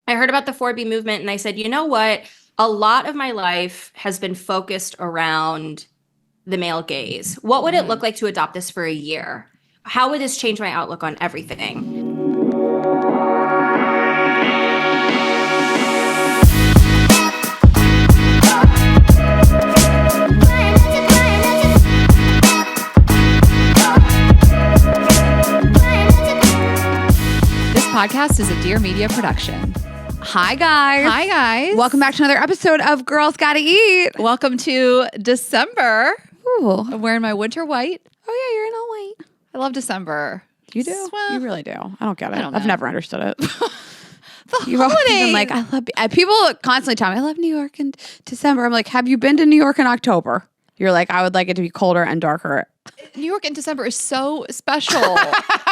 I heard about the 4B movement and I said, you know what? A lot of my life has been focused around the male gaze. What would it look like to adopt this for a year? How would this change my outlook on everything? This podcast is a Dear Media production. Hi, guys. Hi, guys. Welcome back to another episode of Girls Gotta Eat. Welcome to December. Ooh. I'm wearing my winter white. Oh, yeah, you're in all white. I love December. You do? Well, You really do. I don't get it. I don't know. I've never understood it. The You've always holidays. been like, I love, people constantly tell me, I love New York in December. I'm like, have you been to New York in October? You're like, I would like it to be colder and darker. New York in December is so special.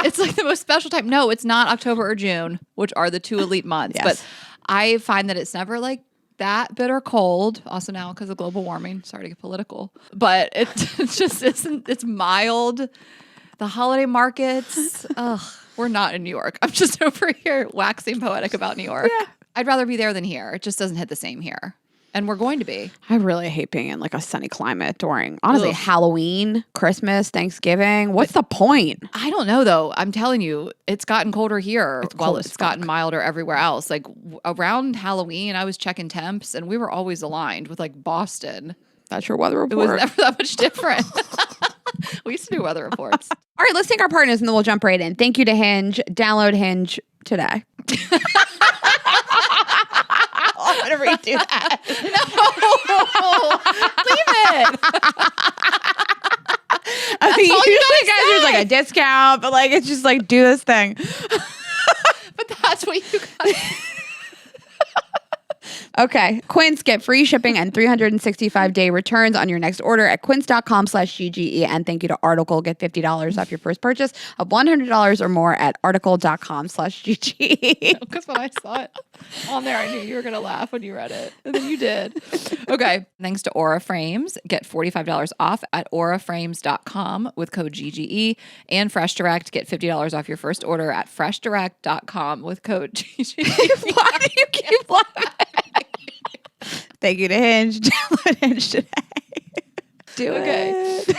It's like the most special time. No, it's not October or June, which are the two elite months. Yes. But I find that it's never like that bitter cold. Also now because of global warming. Sorry to get political. But it just isn't. It's mild. The holiday markets. Ugh, we're not in New York. I'm just over here waxing poetic about New York. Yeah. I'd rather be there than here. It just doesn't hit the same here. And we're going to be. I really hate being in like a sunny climate during, honestly, Ugh. Halloween, Christmas, Thanksgiving. What's the point? I don't know though. I'm telling you, it's gotten colder here It's while cold as it's gotten milder everywhere else. Like around Halloween, I was checking temps and we were always aligned with like Boston. That's your weather It was report. never that much different. We used to do weather reports. All right, let's thank our partners and then we'll jump right in. Thank you to Hinge. Download Hinge today. I'm going to redo that. Leave it. I mean, all you usually gotta guys there's like a discount, but like it's just like do this thing. But that's what you got. Okay. Quince, get free shipping and 365-day returns on your next order at quince.com/GGE. And thank you to Article. Get $50 off your first purchase of $100 or more at article.com/GGE. Because when I saw it on there, I knew you were going to laugh when you read it. And then you did. Okay. Thanks to Aura Frames. Get $45 off at auraframes.com with code GGE. And Fresh Direct. Get $50 off your first order at freshdirect.com with code GGE. Why do you keep laughing? Thank you to Hinge. Download Hinge today. Do it.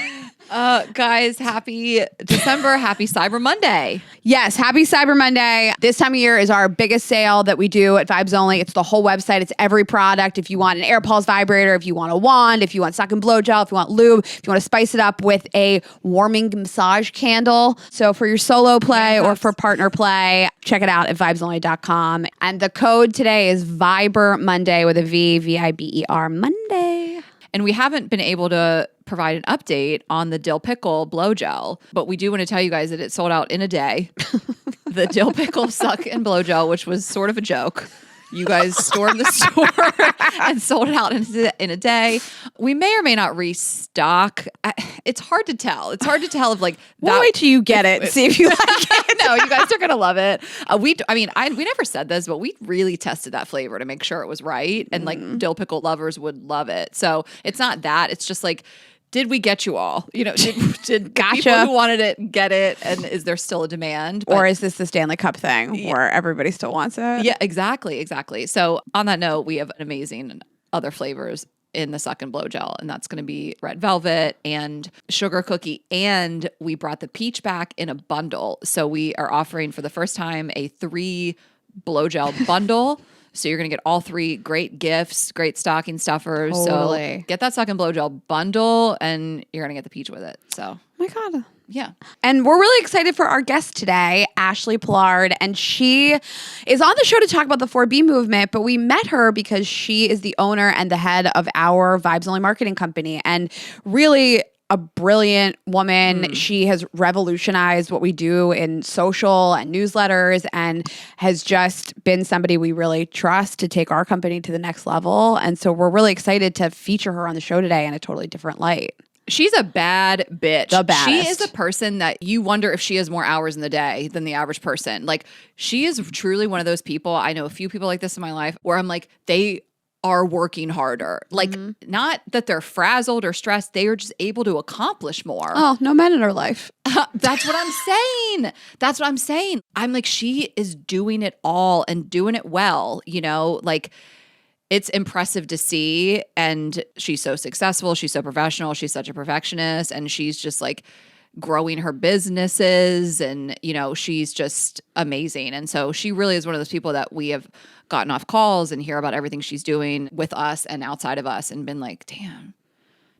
Guys, happy December. Happy Cyber Monday. Yes, happy Cyber Monday. This time of year is our biggest sale that we do at Vibes Only. It's the whole website. It's every product. If you want an Air Pulse vibrator, if you want a wand, if you want suck and blow gel, if you want lube, if you want to spice it up with a warming massage candle. So for your solo play or for partner play, check it out at vibesonly.com. And the code today is Viber Monday with a V, V-I-B-E-R Monday. And we haven't been able to provide an update on the dill pickle blow gel, but we do want to tell you guys that it sold out in a day. The dill pickle suck and blow gel, which was sort of a joke. You guys stormed the store and sold it out in a day. We may or may not restock. It's hard to tell. It's hard to tell if like We'll wait till you get it and see if you like it. No, you guys are gonna love it. We never said this, but we really tested that flavor to make sure it was right, and like dill pickle lovers would love it. So it's not that. It's just like, did we get you all? You know, did Gotcha. people who wanted it get it? And is there still a demand? Or is this the Stanley Cup thing where everybody still wants it? Yeah, exactly. So on that note, we have amazing other flavors in the suck and blow gel, and that's going to be red velvet and sugar cookie. And we brought the peach back in a bundle. So we are offering for the first time a 3 blow gel bundle. So you're going to get all 3 great gifts, great stocking stuffers. Totally. So get that suck and blow gel bundle and you're going to get the peach with it. So Oh my God. yeah. And we're really excited for our guest today, Ashli Pollard. And she is on the show to talk about the 4B movement, but we met her because she is the owner and the head of our Vibes Only marketing company. And really a brilliant woman. She has revolutionized what we do in social and newsletters and has just been somebody we really trust to take our company to the next level. And so we're really excited to feature her on the show today in a totally different light. She's a bad bitch. The baddest. She is a person that you wonder if she has more hours in the day than the average person. Like, she is truly one of those people. I know a few people like this in my life where I'm like, they are working harder. Like, not that they're frazzled or stressed. They are just able to accomplish more. Oh, no men in her life. That's what I'm saying. That's what I'm saying. I'm like, she is doing it all and doing it well, you know, like it's impressive to see. And she's so successful. She's so professional. She's such a perfectionist. And she's just like growing her businesses and, you know, she's just amazing. And so she really is one of those people that we have gotten off calls and hear about everything she's doing with us and outside of us and been like, damn,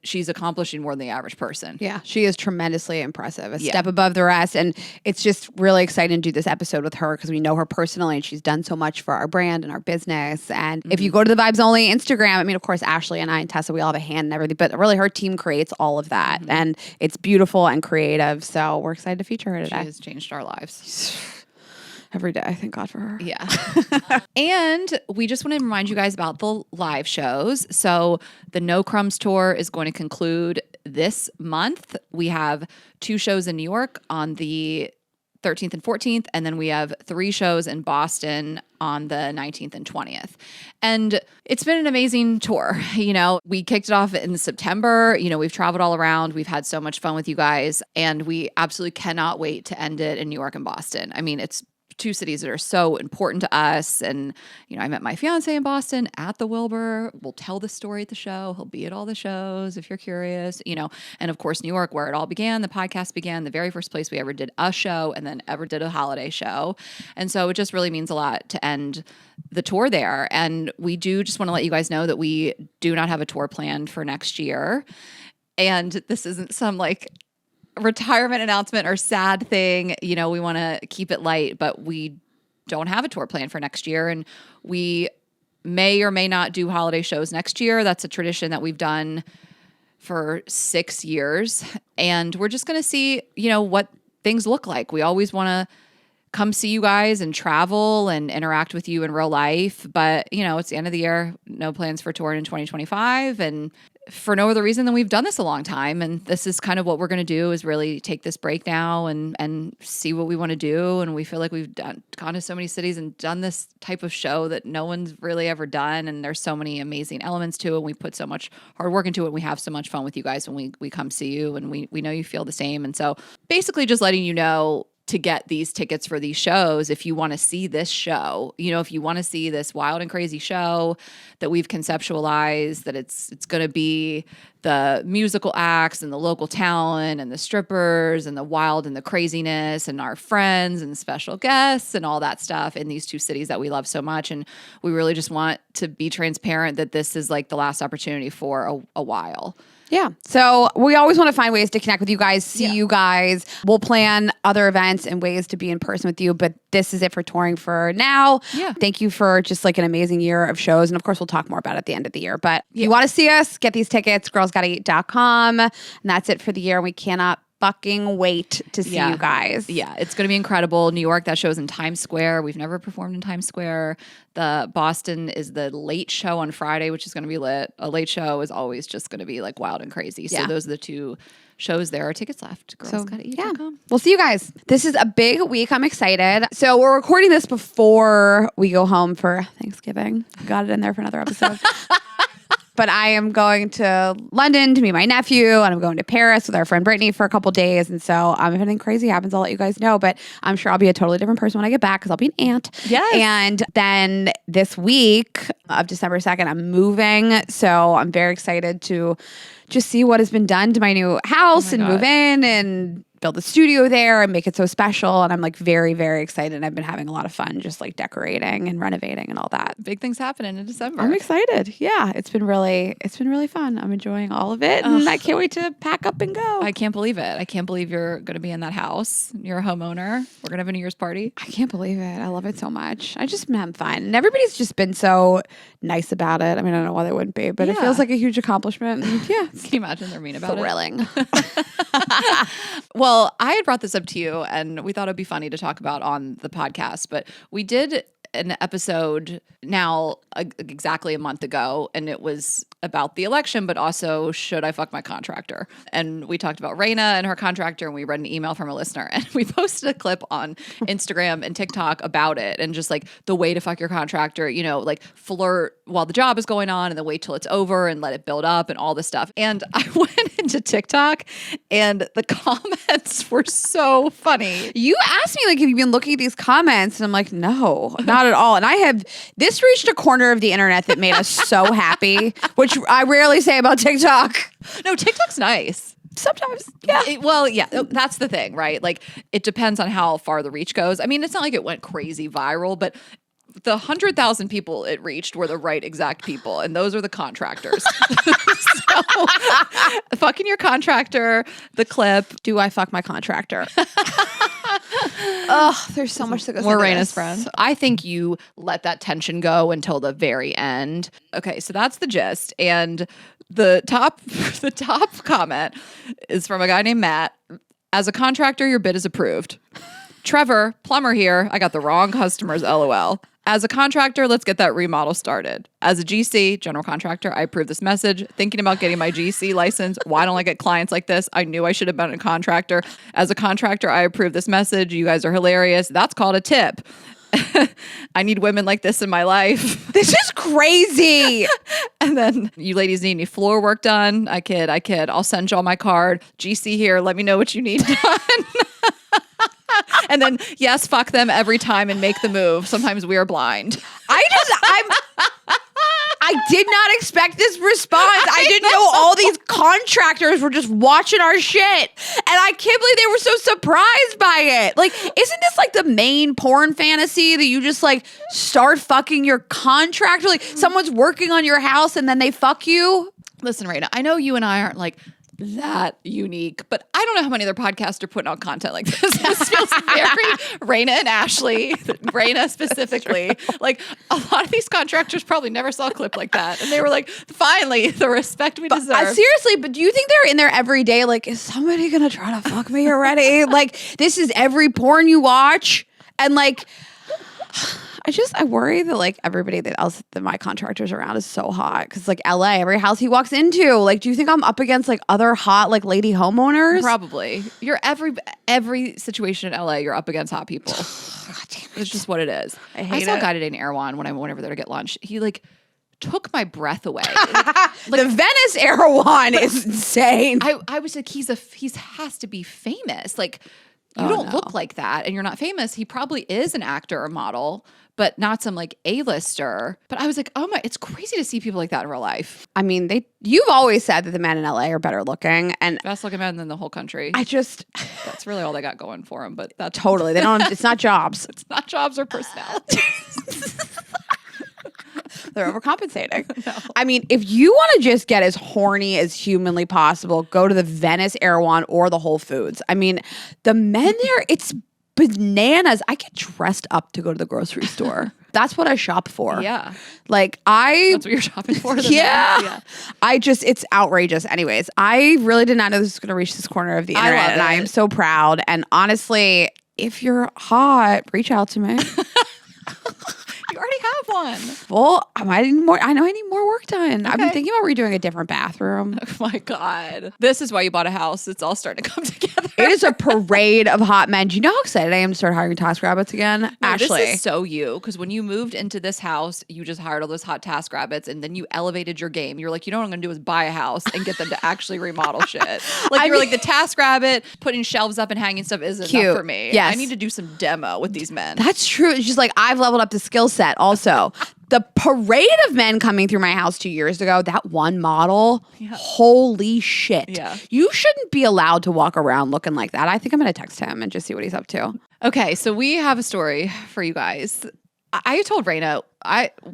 she's accomplishing more than the average person. Yeah, she is tremendously impressive, a step above the rest. And it's just really exciting to do this episode with her because we know her personally and she's done so much for our brand and our business. And if you go to the Vibes Only Instagram, I mean, of course, Ashli and I and Tessa, we all have a hand and everything, but really her team creates all of that. And it's beautiful and creative. So we're excited to feature her today. She has changed our lives. Every day. Thank God for her. Yeah. And we just want to remind you guys about the live shows. So the No Crumbs tour is going to conclude this month. We have 2 shows in New York on the 13th and 14th, and then we have 3 shows in Boston on the 19th and 20th. And it's been an amazing tour. You know, we kicked it off in September. You know, we've traveled all around. We've had so much fun with you guys, and we absolutely cannot wait to end it in New York and Boston. I mean, it's 2 cities that are so important to us. And, you know, I met my fiance in Boston at the Wilbur. We'll tell the story at the show. He'll be at all the shows if you're curious, you know. And of course, New York, where it all began, the podcast began, the very first place we ever did a show and then ever did a holiday show. And so it just really means a lot to end the tour there. And we do just want to let you guys know that we do not have a tour planned for next year. And this isn't some like retirement announcement or sad thing. You know, we want to keep it light, but we don't have a tour plan for next year. And we may or may not do holiday shows next year. That's a tradition that we've done for 6 years. And we're just going to see, you know, what things look like. We always want to come see you guys and travel and interact with you in real life. But, you know, it's the end of the year. No plans for touring in 2025. And for no other reason than we've done this a long time. And this is kind of what we're going to do is really take this break now and see what we want to do. And we feel like we've gone to so many cities and done this type of show that no one's really ever done. And there's so many amazing elements to it. And we put so much hard work into it. And we have so much fun with you guys when we come see you. And we know you feel the same. And so basically just letting you know to get these tickets for these shows if you want to see this show, you know, if you want to see this wild and crazy show that we've conceptualized, that it's going to be the musical acts and the local talent and the strippers and the wild and the craziness and our friends and special guests and all that stuff in these 2 cities that we love so much. And we really just want to be transparent that this is like the last opportunity for a while. Yeah. So we always want to find ways to connect with you guys, see you guys. We'll plan other events and ways to be in person with you, but this is it for touring for now. Yeah. Thank you for just like an amazing year of shows. And of course, we'll talk more about it at the end of the year. But if you want to see us, get these tickets, girlsgottaeat.com. And that's it for the year. We cannot fucking wait to see you guys. Yeah, it's going to be incredible. New York, that show's in Times Square. We've never performed in Times Square. The Boston is the late show on Friday, which is going to be lit. A late show is always just going to be like wild and crazy. So those are the 2 shows. There are tickets left. Girlsgottaeat.com. We'll see you guys. This is a big week. I'm excited. So we're recording this before we go home for Thanksgiving. Got it in there for another episode. But I am going to London to meet my nephew, and I'm going to Paris with our friend Brittany for a couple days. And so if anything crazy happens, I'll let you guys know. But I'm sure I'll be a totally different person when I get back because I'll be an aunt. Yes. And then this week of December 2nd, I'm moving. So I'm very excited to just see what has been done to my new house and move in and build a studio there and make it so special. And I'm like very, very excited. I've been having a lot of fun just like decorating and renovating and all that. Big things happening in December. I'm excited. Yeah, it's been really fun. I'm enjoying all of it. And I can't wait to pack up and go. I can't believe it. I can't believe you're going to be in that house. You're a homeowner. We're going to have a New Year's party. I can't believe it. I love it so much. I just been having fun. And everybody's just been so nice about it. I mean, I don't know why they wouldn't be, but it feels like a huge accomplishment. And can you imagine they're mean about thrilling. it? Well, I had brought this up to you and we thought it'd be funny to talk about on the podcast, but we did an episode now exactly a month ago, and it was about the election, but also should I fuck my contractor? And we talked about Raina and her contractor, and we read an email from a listener, and we posted a clip on Instagram and TikTok about it, and just like the way to fuck your contractor, you know, like flirt while the job is going on and then wait till it's over and let it build up and all this stuff. And I went into TikTok and the comments were so funny. You asked me, like, have you been looking at these comments? And I'm like, no, not at all. And this reached a corner of the internet that made us so happy, which I rarely say about TikTok. No, TikTok's nice. Sometimes, yeah. Well, yeah, that's the thing, right? Like, it depends on how far the reach goes. I mean, it's not like it went crazy viral, but the 100,000 people it reached were the right exact people, and those are the contractors. So, fucking your contractor, the clip. Do I fuck my contractor? Oh, there's so much that goes More into Raina's this. friend. I think you let that tension go until the very end. Okay, so that's the gist. And the top comment is from a guy named Matt. As a contractor, your bid is approved. Trevor, plumber here. I got the wrong customers, LOL. As a contractor, let's get that remodel started. As a GC, general contractor, I approve this message. Thinking about getting my GC license. Why don't I get clients like this? I knew I should have been a contractor. As a contractor, I approve this message. You guys are hilarious. That's called a tip. I need women like this in my life. This is crazy. And then, you ladies need any floor work done? I kid. I'll send y'all my card. GC here. Let me know what you need done. And then, yes, fuck them every time and make the move. Sometimes we are blind. I did not expect this response. I didn't know all these contractors were just watching our shit. And I can't believe they were so surprised by it. Like, isn't this like the main porn fantasy that you just like start fucking your contractor? Like someone's working on your house and then they fuck you? Listen, Raina, I know you and I aren't like that unique, but I don't know how many other podcasts are putting out content like this. This feels very Raina and Ashli, Raina specifically. Like, a lot of these contractors probably never saw a clip like that. And they were like, finally, the respect we deserve. Seriously, but do you think they're in there every day? Like, is somebody going to try to fuck me already? Like, this is every porn you watch? And like, I worry that like everybody that my contractors around is so hot because like LA, every house he walks into, like, do you think I'm up against like other hot like lady homeowners? Probably. You're every situation in LA, you're up against hot people. God damn it. It's just what it is. I saw a guy today in Erewhon when I went over there to get lunch. He like took my breath away. Like, the Venice Erewhon is insane. I was like, he has to be famous. Like, you don't look like that, and you're not famous. He probably is an actor or model, but not some like A-lister. But I was like, oh my, it's crazy to see people like that in real life. I mean, you've always said that the men in LA are better looking, and Best looking men in the whole country. That's really all they got going for them. But that's totally, they don't. It's not jobs. It's not jobs or personality. They're overcompensating. No. I mean, if you want to just get as horny as humanly possible, go to the Venice Erewhon or the Whole Foods. I mean, the men there, it's bananas. I get dressed up to go to the grocery store. That's what I shop for. Yeah. Like That's what you're shopping for? Yeah. It's outrageous. Anyways, I really did not know this was going to reach this corner of the internet, and I am so proud. And honestly, if you're hot, reach out to me. You already have one. Well, I know I need more work done. Okay. I've been thinking about redoing a different bathroom. Oh my God. This is why you bought a house. It's all starting to come together. It is a parade of hot men. Do you know how excited I am to start hiring TaskRabbits again? No, Ashli. This is so you, because when you moved into this house, you just hired all those hot TaskRabbits, and then you elevated your game. You're like, you know what I'm going to do is buy a house and get them to actually remodel shit. Like, you're like, the TaskRabbit putting shelves up and hanging stuff isn't enough for me. Yes. I need to do some demo with these men. That's true. It's just like I've leveled up the skill set also. The parade of men coming through my house 2 years ago, that one model, holy shit. Yeah. You shouldn't be allowed to walk around looking like that. I think I'm going to text him and just see what he's up to. Okay, so we have a story for you guys. I told Raina,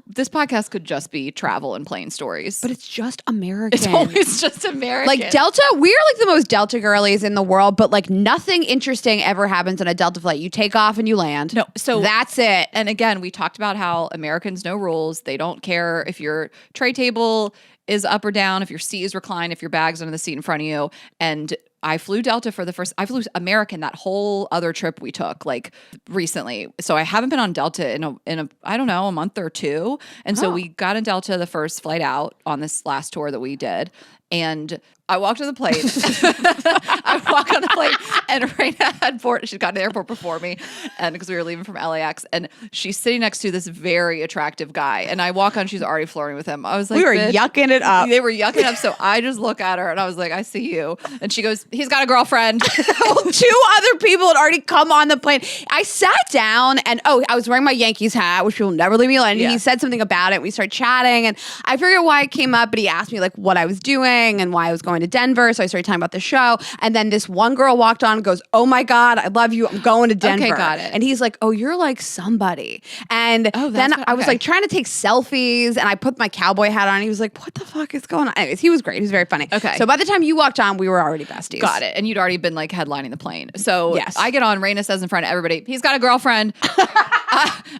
this podcast could just be travel and plane stories. But it's just American. It's always just American. Like Delta, we are like the most Delta girlies in the world, but like nothing interesting ever happens on a Delta flight. You take off and you land. No, so that's it. And again, we talked about how Americans know rules. They don't care if your tray table is up or down, if your seat is reclined, if your bag's under the seat in front of you. And I flew Delta for I flew American that whole other trip we took like recently. So I haven't been on Delta in a I don't know, a month or two. And so we got in Delta the first flight out on this last tour that we did. And I walked on the plane. I walk on the plane, and Raina she got to the airport before me, and because we were leaving from LAX, and she's sitting next to this very attractive guy, and I walk on, she's already flirting with him. I was like, we were yucking it up. They were yucking up, so I just look at her, and I was like, I see you, and she goes, he's got a girlfriend. Well, 2 other people had already come on the plane. I sat down, and I was wearing my Yankees hat, which will never leave me alone. And he said something about it. We started chatting, and I forget why it came up, but he asked me like what I was doing and why I was going to Denver. So I started talking about the show. And then this one girl walked on and goes, oh my God, I love you. I'm going to Denver. Okay, got it. And he's like, oh, you're like somebody. And then I was like trying to take selfies, and I put my cowboy hat on. And he was like, what the fuck is going on? Anyways, he was great. He was very funny. Okay. So by the time you walked on, we were already besties. Got it. And you'd already been like headlining the plane. So yes. I get on, Raina says in front of everybody, he's got a girlfriend.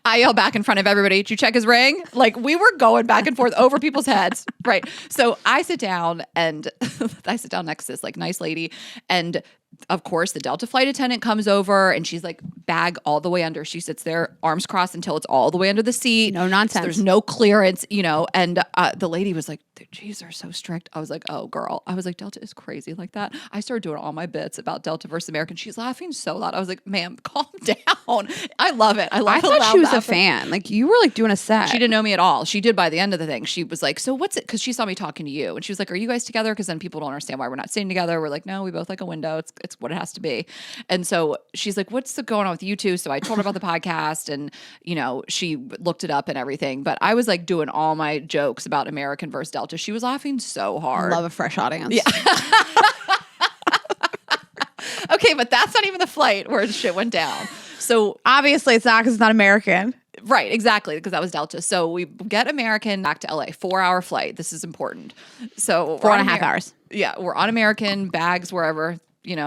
I yell back in front of everybody, did you check his ring? Like we were going back and forth over people's heads. Right. So I sit down, and I sit down next to this like nice lady, and of course the Delta flight attendant comes over, and she's like bag all the way under. She sits there arms crossed until it's all the way under the seat. No nonsense. So there's no clearance, and the lady was like, geez, they're so strict. I was like, oh girl. I was like, Delta is crazy like that. I started doing all my bits about Delta versus American. She's laughing so loud. I was like, ma'am, calm down. I love it. I thought she was a fan. Like you were like doing a set. She didn't know me at all. She did by the end of the thing. She was like, so what's it? Because she saw me talking to you, and she was like, are you guys together? Because then people don't understand why we're not sitting together. We're like, no, we both like a window. It's what it has to be. And so she's like, what's going on with you two? So I told her about the podcast, and she looked it up and everything. But I was like doing all my jokes about American versus Delta. She was laughing so hard. Love a fresh audience. Yeah. Okay, but that's not even the flight where the shit went down. So obviously it's not, because it's not American. Right, exactly, because that was Delta. So we get American back to LA, 4-hour flight. This is important. So 4.5 hours. Yeah, we're on American, bags wherever,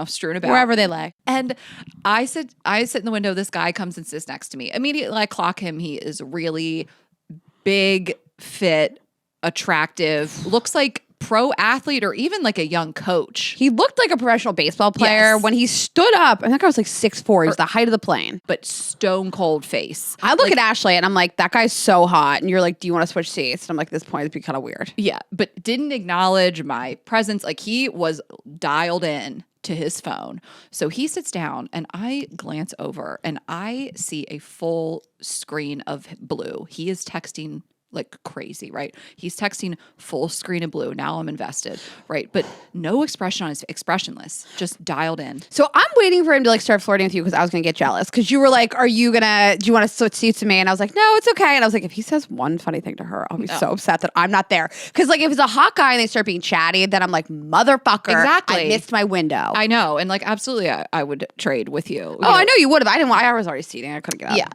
strewn about. Wherever they lay. And I sit in the window. This guy comes and sits next to me. Immediately I clock him. He is really big, fit, attractive, looks like pro athlete or even like a young coach. He looked like a professional baseball player. Yes. When he stood up. I think I was like 6'4". He was the height of the plane. But stone cold face. I look at Ashley and I'm like, that guy's so hot. And you're like, do you want to switch seats? And I'm like, this point would be kind of weird. Yeah, but didn't acknowledge my presence. Like he was dialed in to his phone. So he sits down, and I glance over, and I see a full screen of blue. He is texting like crazy, right? He's texting full screen of blue. Now I'm invested, right? But no expression on his expressionless, just dialed in. So I'm waiting for him to like start flirting with you, because I was going to get jealous, because you were like, do you want to switch seats to me? And I was like, no, it's okay. And I was like, if he says one funny thing to her, I'll be so upset that I'm not there. Because like if it's a hot guy and they start being chatty, then I'm like, motherfucker, exactly. I missed my window. I know. And like, absolutely, I would trade with you. I know you would have. I was already seating. I couldn't get up. Yeah.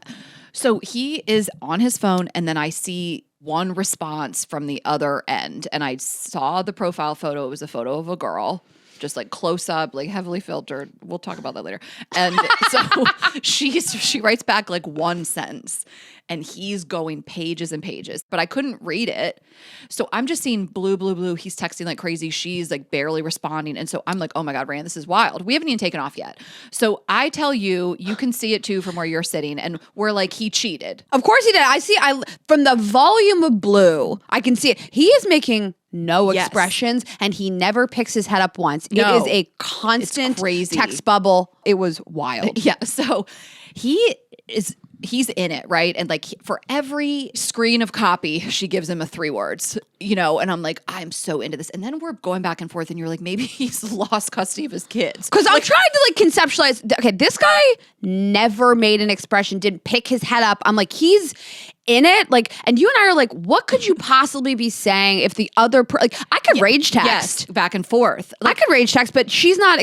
So he is on his phone, and then I see one response from the other end, and I saw the profile photo. It was a photo of a girl, just like close up, like heavily filtered. We'll talk about that later. And so she writes back like one sentence, and he's going pages and pages, but I couldn't read it. So I'm just seeing blue, blue, blue. He's texting like crazy. She's like barely responding. And so I'm like, oh my God, Rand, this is wild. We haven't even taken off yet. So I tell you, you can see it too from where you're sitting, and we're like, he cheated. Of course he did. From the volume of blue, I can see it. He is making no expressions, and he never picks his head up once. No. It is a constant crazy text bubble. It was wild. Yeah. So he's in it, right? And like for every screen of copy, she gives him 3 words, and I'm like, I'm so into this. And then we're going back and forth, and you're like, maybe he's lost custody of his kids. Because I'm trying to like conceptualize, okay, this guy never made an expression, didn't pick his head up. I'm like, he's in it, like, and you and I are like, what could you possibly be saying if the other I could rage text, yes, back and forth. Like, I could rage text, but she's not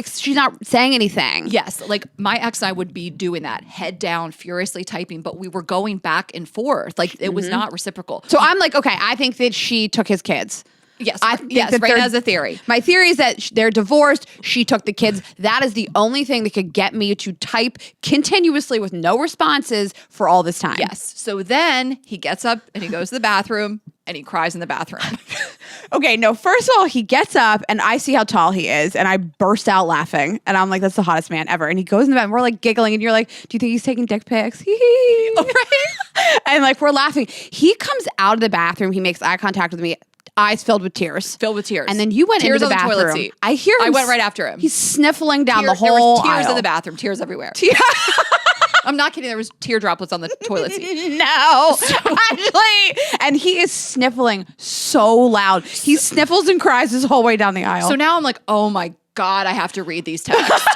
saying anything. Yes, like my ex and I would be doing that, head down, furiously typing, but we were going back and forth, like it was not reciprocal. So I'm like, okay, I think that she took his kids. Yes, that Raina has a theory. My theory is that they're divorced. She took the kids. That is the only thing that could get me to type continuously with no responses for all this time. Yes. So then he gets up and he goes to the bathroom, and he cries in the bathroom. Okay, no, first of all, he gets up and I see how tall he is and I burst out laughing. And I'm like, that's the hottest man ever. And he goes in the bed and we're like giggling and you're like, do you think he's taking dick pics? Right? And like, we're laughing. He comes out of the bathroom. He makes eye contact with me. Eyes filled with tears. And then you went tears into the on bathroom. The toilet seat. I hear him. I went right after him. He's sniffling down the There whole was tears aisle. in the bathroom. Tears everywhere. I'm not kidding. There was tear droplets on the toilet seat. No, actually. And he is sniffling so loud. He sniffles and cries his whole way down the aisle. So now I'm like, oh my God, I have to read these texts.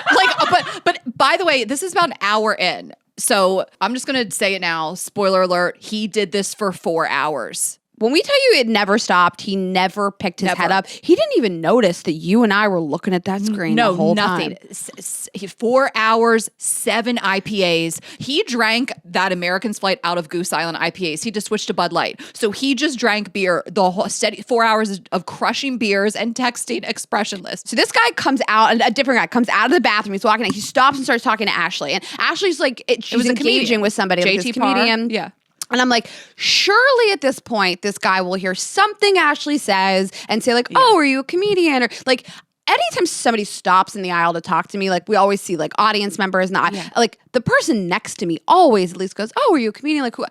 But by the way, this is about an hour in. So I'm just going to say it now. Spoiler alert. He did this for 4 hours. When we tell you it never stopped, he never picked his head up. He didn't even notice that you and I were looking at that screen the whole nothing. time. 4 hours, 7 IPAs. He drank that American's Flight out of Goose Island IPAs. He just switched to Bud Light. So he just drank beer the whole steady 4 hours of crushing beers and texting expressionless. So this guy comes out, a different guy comes out of the bathroom. He's walking in. He stops and starts talking to Ashley. And Ashley's like, she's engaging with somebody. Like this comedian. Yeah. And I'm like, surely at this point, this guy will hear something Ashley says and say like, oh, are you a comedian? Or like, anytime somebody stops in the aisle to talk to me, like we always see like audience members, like the person next to me always at least goes, oh, are you a comedian? Like who?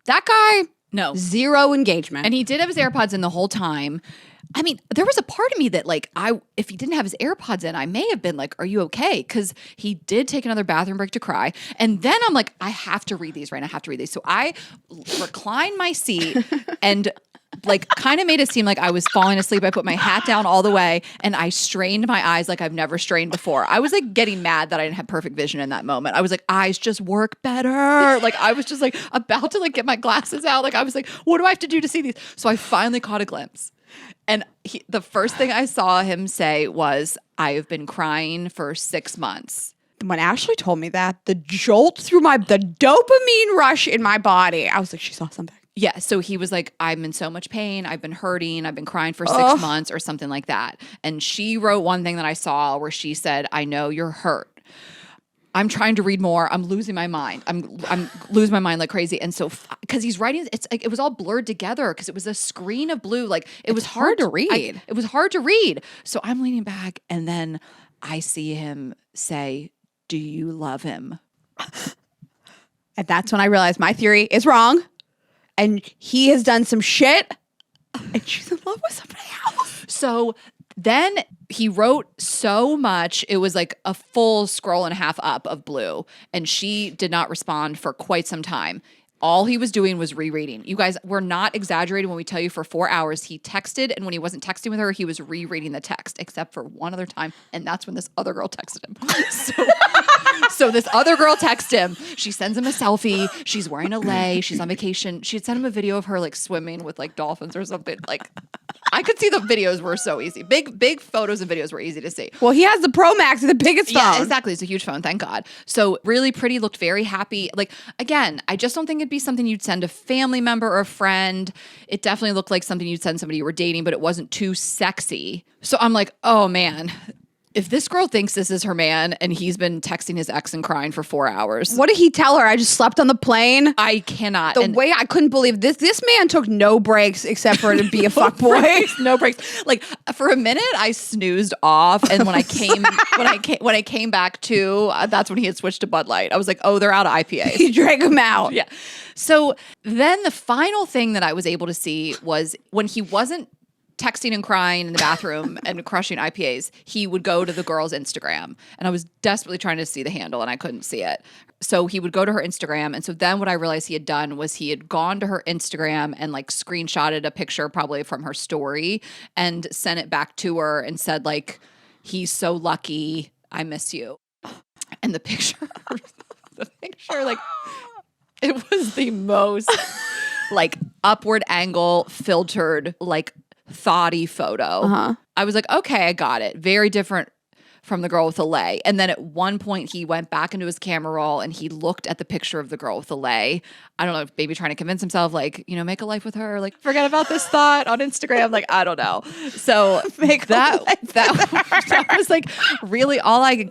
That guy, no, zero engagement. And he did have his AirPods in the whole time. I mean, there was a part of me that like, if he didn't have his AirPods in, I may have been like, are you okay? Because he did take another bathroom break to cry. And then I'm like, I have to read these, right? I have to read these. So I reclined my seat and like kind of made it seem like I was falling asleep. I put my hat down all the way and I strained my eyes like I've never strained before. I was like getting mad that I didn't have perfect vision in that moment. I was like, eyes just work better. Like I was just like about to like get my glasses out. Like I was like, what do I have to do to see these? So I finally caught a glimpse. And the first thing I saw him say was, I've been crying for 6 months. When Ashley told me that, the jolt through the dopamine rush in my body, I was like, she saw something. Yeah. So he was like, I'm in so much pain. I've been hurting. I've been crying for 6 months or something like that. And she wrote one thing that I saw where she said, I know you're hurt. I'm trying to read more. I'm losing my mind. I'm losing my mind like crazy. And so, because he's writing, it's like it was all blurred together because it was a screen of blue. Like it was hard to read. It was hard to read. So I'm leaning back, and then I see him say, "Do you love him?" And that's when I realized my theory is wrong, and he has done some shit, and she's in love with somebody else. So then he wrote so much, it was like a full scroll and a half up of blue, and she did not respond for quite some time. All he was doing was rereading. You guys, we're not exaggerating when we tell you for 4 hours he texted, and when he wasn't texting with her, he was rereading the text, except for one other time, and that's when this other girl texted him. So this other girl texted him. She sends him a selfie. She's wearing a lei. She's on vacation. She had sent him a video of her like swimming with like dolphins or something. Like I could see the videos were so easy. Big photos and videos were easy to see. Well, he has the Pro Max, the biggest phone. Yeah, exactly. It's a huge phone, thank God. So really pretty, looked very happy. Like, again, I just don't think it'd be something you'd send a family member or a friend. It definitely looked like something you'd send somebody you were dating, but it wasn't too sexy. So I'm like, oh man, if this girl thinks this is her man and he's been texting his ex and crying for 4 hours. What did he tell her? I just slept on the plane. I cannot. The way I couldn't believe this. This man took no breaks except for to be a fuckboy. No breaks. Like for a minute, I snoozed off, and when I came back to, that's when he had switched to Bud Light. I was like, oh, they're out of IPAs. He drank them out. Yeah. So then the final thing that I was able to see was when he wasn't texting and crying in the bathroom and crushing IPAs, he would go to the girl's Instagram. And I was desperately trying to see the handle and I couldn't see it. So he would go to her Instagram. And so then what I realized he had done was he had gone to her Instagram and like screenshotted a picture probably from her story and sent it back to her and said like, he's so lucky. I miss you. And the picture like, it was the most like upward angle filtered, like thoughty photo. I was like, okay, I got it. Very different from the girl with the lei. And then at one point he went back into his camera roll and he looked at the picture of the girl with the lei. I don't know, maybe trying to convince himself like, you know, make a life with her, like forget about this thought on Instagram. Like, I don't know. So that was like really all I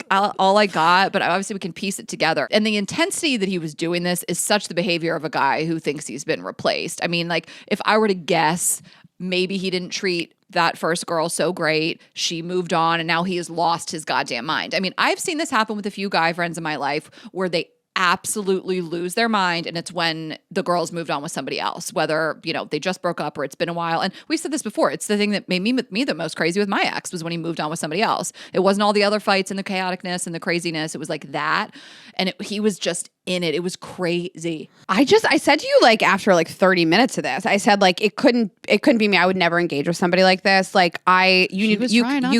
got, but obviously we can piece it together. And the intensity that he was doing this is such the behavior of a guy who thinks he's been replaced. I mean, like if I were to guess, maybe he didn't treat that first girl so great. She moved on and now he has lost his goddamn mind. I mean, I've seen this happen with a few guy friends in my life where they absolutely lose their mind, and it's when the girl's moved on with somebody else, whether, you know, they just broke up or it's been a while. And we said this before, it's the thing that made me the most crazy with my ex was when he moved on with somebody else. It wasn't all the other fights and the chaoticness and the craziness. It was like that, and he was just in it. It was crazy. I said to you, like, after like 30 minutes of this, I said, like, it couldn't be me. I would never engage with somebody like this. Like, you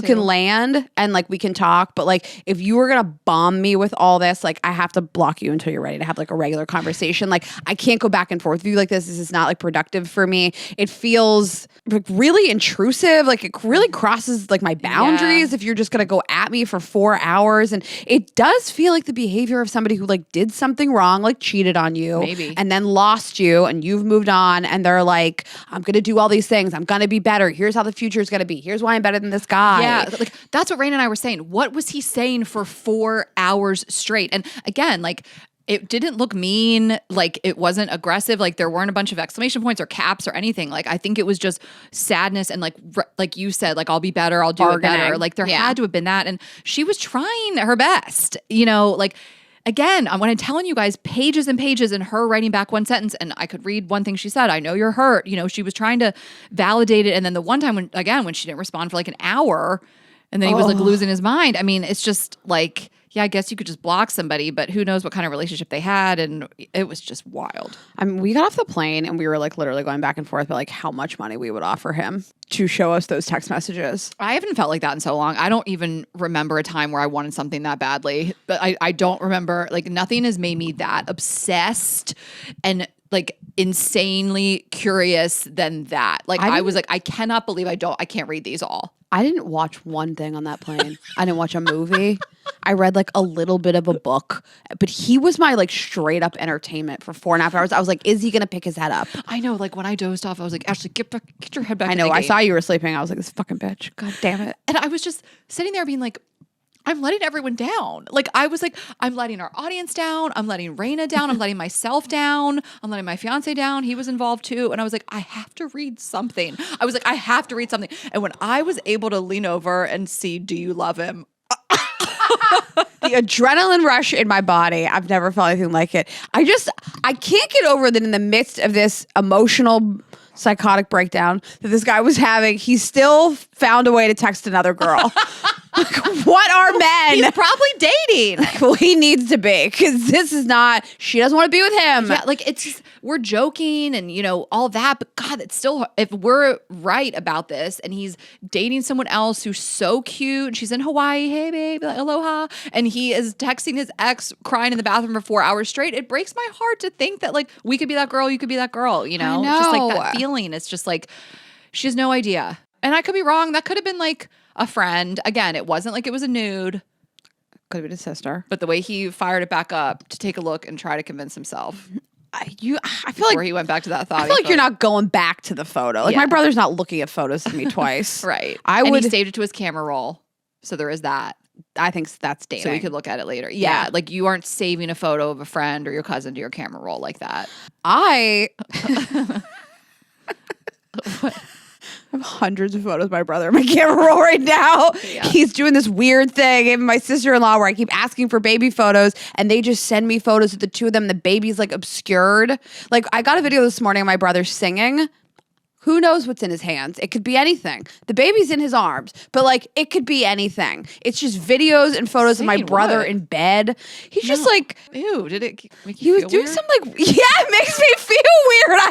can land and like we can talk, but like if you were gonna bomb me with all this, like I have to block you until you're ready to have like a regular conversation. Like I can't go back and forth with you like this. This is not like productive for me. It feels like really intrusive. Like it really crosses like my boundaries if you're just gonna go at me for 4 hours. And it does feel like the behavior of somebody who like did something wrong, like cheated on you, maybe, and then lost you, and you've moved on, and they're like, I'm gonna do all these things. I'm gonna be better. Here's how the future is gonna be. Here's why I'm better than this guy. Yeah, like that's what Rain and I were saying. What was he saying for 4 hours straight? And again, like it didn't look mean, like it wasn't aggressive, like there weren't a bunch of exclamation points or caps or anything. Like I think it was just sadness and like you said, like I'll be better, I'll do it better. Like there had to have been that, and she was trying her best, you know, like. Again, when I'm telling you guys pages and pages and her writing back one sentence, and I could read one thing she said, I know you're hurt. You know, she was trying to validate it. And then the one time when she didn't respond for like an hour and then he was like losing his mind. I mean, it's just like, yeah, I guess you could just block somebody, but who knows what kind of relationship they had. And it was just wild. I mean, we got off the plane and we were like literally going back and forth about like how much money we would offer him to show us those text messages. I haven't felt like that in so long. I don't even remember a time where I wanted something that badly, but I don't remember, like nothing has made me that obsessed and like insanely curious than that. Like I was like, I cannot believe I can't read these all. I didn't watch one thing on that plane. I didn't watch a movie. I read like a little bit of a book, but he was my like straight up entertainment for 4.5 hours. I was like, is he going to pick his head up? I know. Like when I dozed off, I was like, Ashley, get your head back. I know. I saw you were sleeping. I was like, this fucking bitch. God damn it. And I was just sitting there being like, I'm letting everyone down. Like I was like, I'm letting our audience down. I'm letting Raina down. I'm letting myself down. I'm letting my fiance down. He was involved too. And I was like, I have to read something. I was like, I have to read something. And when I was able to lean over and see, do you love him? The adrenaline rush in my body. I've never felt anything like it. I can't get over that in the midst of this emotional psychotic breakdown that this guy was having, he still found a way to text another girl. Like, what are men? He's probably dating. Well, he needs to be, because this is not, she doesn't want to be with him. Yeah, like it's just, we're joking and, you know, all that. But God, it's still, if we're right about this and he's dating someone else who's so cute, she's in Hawaii, hey babe, like, aloha, and he is texting his ex crying in the bathroom for 4 hours straight, it breaks my heart to think that like we could be that girl, you could be that girl, you know? I know. Just like that feeling. It's just like, she has no idea. And I could be wrong. That could have been like a friend. Again, it wasn't like it was a nude. Could have been his sister. But the way he fired it back up to take a look and try to convince himself. I feel before like he went back to that thought. I feel like you're not going back to the photo. Like my brother's not looking at photos of me twice. Right. And he saved it to his camera roll. So there is that. I think that's dating. So we could look at it later. Yeah. Like you aren't saving a photo of a friend or your cousin to your camera roll like that. I have hundreds of photos of my brother in my camera roll right now. Yeah. He's doing this weird thing. Even my sister-in-law, where I keep asking for baby photos and they just send me photos of the two of them. The baby's like obscured. Like I got a video this morning of my brother singing. Who knows what's in his hands? It could be anything. The baby's in his arms, but like it could be anything. It's just videos and photos of my brother in bed. He's just like, ew, did it make you feel doing weird? Some like, yeah, it makes me feel weird. I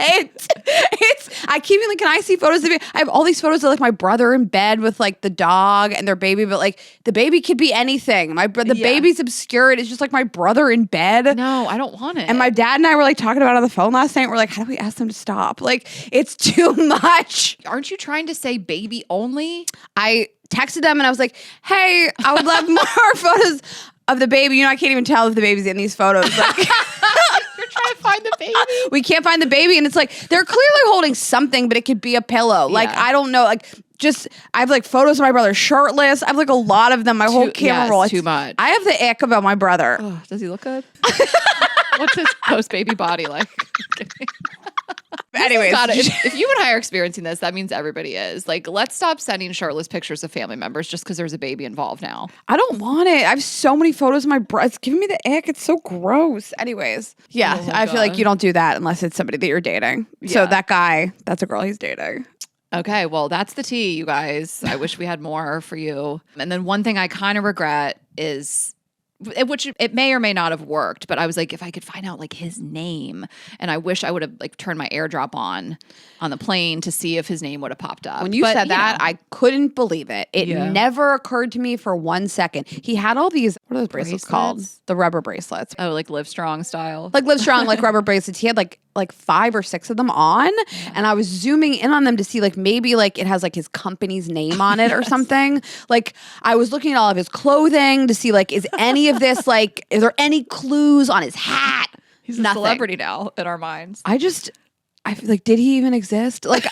hate it. I keep being like, can I see photos of me? I have all these photos of like my brother in bed with like the dog and their baby, but like the baby could be anything. The baby's obscured. It's just like my brother in bed. No, I don't want it. And my dad and I were like talking about it on the phone last night. We're like, how do we ask them to stop? Like, it's too much. Aren't you trying to say baby only? I texted them and I was like, hey, I would love more photos of the baby. You know, I can't even tell if the baby's in these photos. Like, you're trying to find the baby. We can't find the baby. And it's like, they're clearly holding something, but it could be a pillow. Like, I don't know. Like, I have like photos of my brother shirtless. I have like a lot of them. My whole camera roll. It's too much. I have the ick about my brother. Oh, does he look good? What's his post-baby body like? Anyways, God, if you and I are experiencing this, that means everybody is. Like, let's stop sending shirtless pictures of family members just because there's a baby involved now. I don't want it. I have so many photos of my breasts. It's giving me the ick. It's so gross. Anyways, yeah, Oh my I feel like God. you don't do that unless it's somebody that you're dating. So Yeah. that guy, that's a girl he's dating. Okay, well, that's the tea, you guys. I wish we had more for you. And then one thing I kind of regret is, which it may or may not have worked, but I was like, if I could find out like his name, and I wish I would have like turned my AirDrop on the plane to see if his name would have popped up. When you But, said that, know, I couldn't believe it. It Yeah. never occurred to me for 1 second. He had all these, what are those bracelets called? Bracelets? The rubber bracelets. oh, like Live Strong style. Like Live Strong, like rubber bracelets. He had like 5 or 6 of them on, and I was zooming in on them to see like maybe like it has like his company's name on it or something. Like I was looking at all of his clothing to see like is any of this like is there any clues on his hat? He's a Nothing. celebrity now in our minds. I feel like, did he even exist? Like,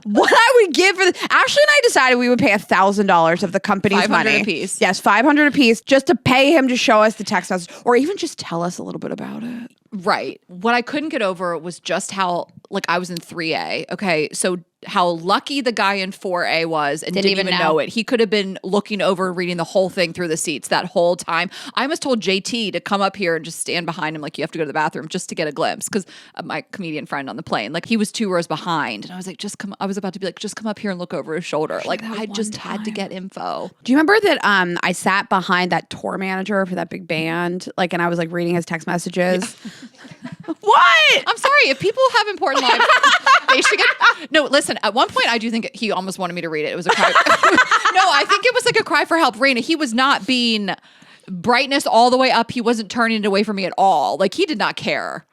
what I would give for this. Ashley and I decided we would pay $1,000 of the company's $500 money. apiece. Yes, $500 apiece, just to pay him to show us the text message, or even just tell us a little bit about it. Right. What I couldn't get over was just how, like, I was in 3A. Okay. So how lucky the guy in 4A was and didn't even know it. He could have been looking over, reading the whole thing through the seats that whole time. I almost told JT to come up here and just stand behind him like you have to go to the bathroom just to get a glimpse, because my comedian friend on the plane, like he was 2 rows behind. And I was like, I was about to be like, just come up here and look over his shoulder. Like I just had to get info. Do you remember that I sat behind that tour manager for that big band, like, and I was like reading his text messages? What? I'm sorry. If people have important lives, they should get. No, listen. At one point, I do think he almost wanted me to read it. It was a cry. No, I think it was like a cry for help. Raina, he was not being brightness all the way up. He wasn't turning it away from me at all. Like he did not care.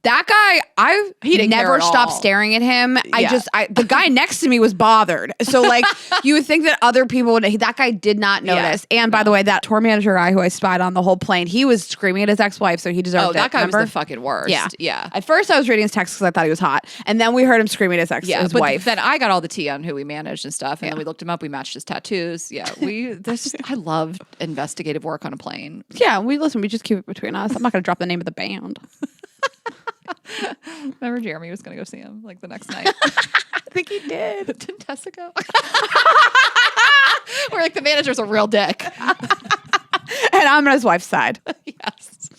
That guy, He didn't care never at stopped all. staring at him. Yeah. The guy next to me was bothered. So like, you would think that other people would. That guy did not notice. And by the way, that tour manager guy who I spied on the whole plane, he was screaming at his ex-wife, so he deserved it. Oh, that guy remember? was the fucking worst. Yeah. Yeah. At first, I was reading his text because I thought he was hot, and then we heard him screaming at his but wife. then I got all the tea on who we managed and stuff, and then we looked him up. We matched his tattoos. Yeah, I love investigative work on a plane. Yeah, we just keep it between us. I'm not going to drop the name of the band. Remember, Jeremy was going to go see him like the next night. I think he did. Didn't Tessa go? We're like, the manager's a real dick. And I'm on his wife's side. Yes.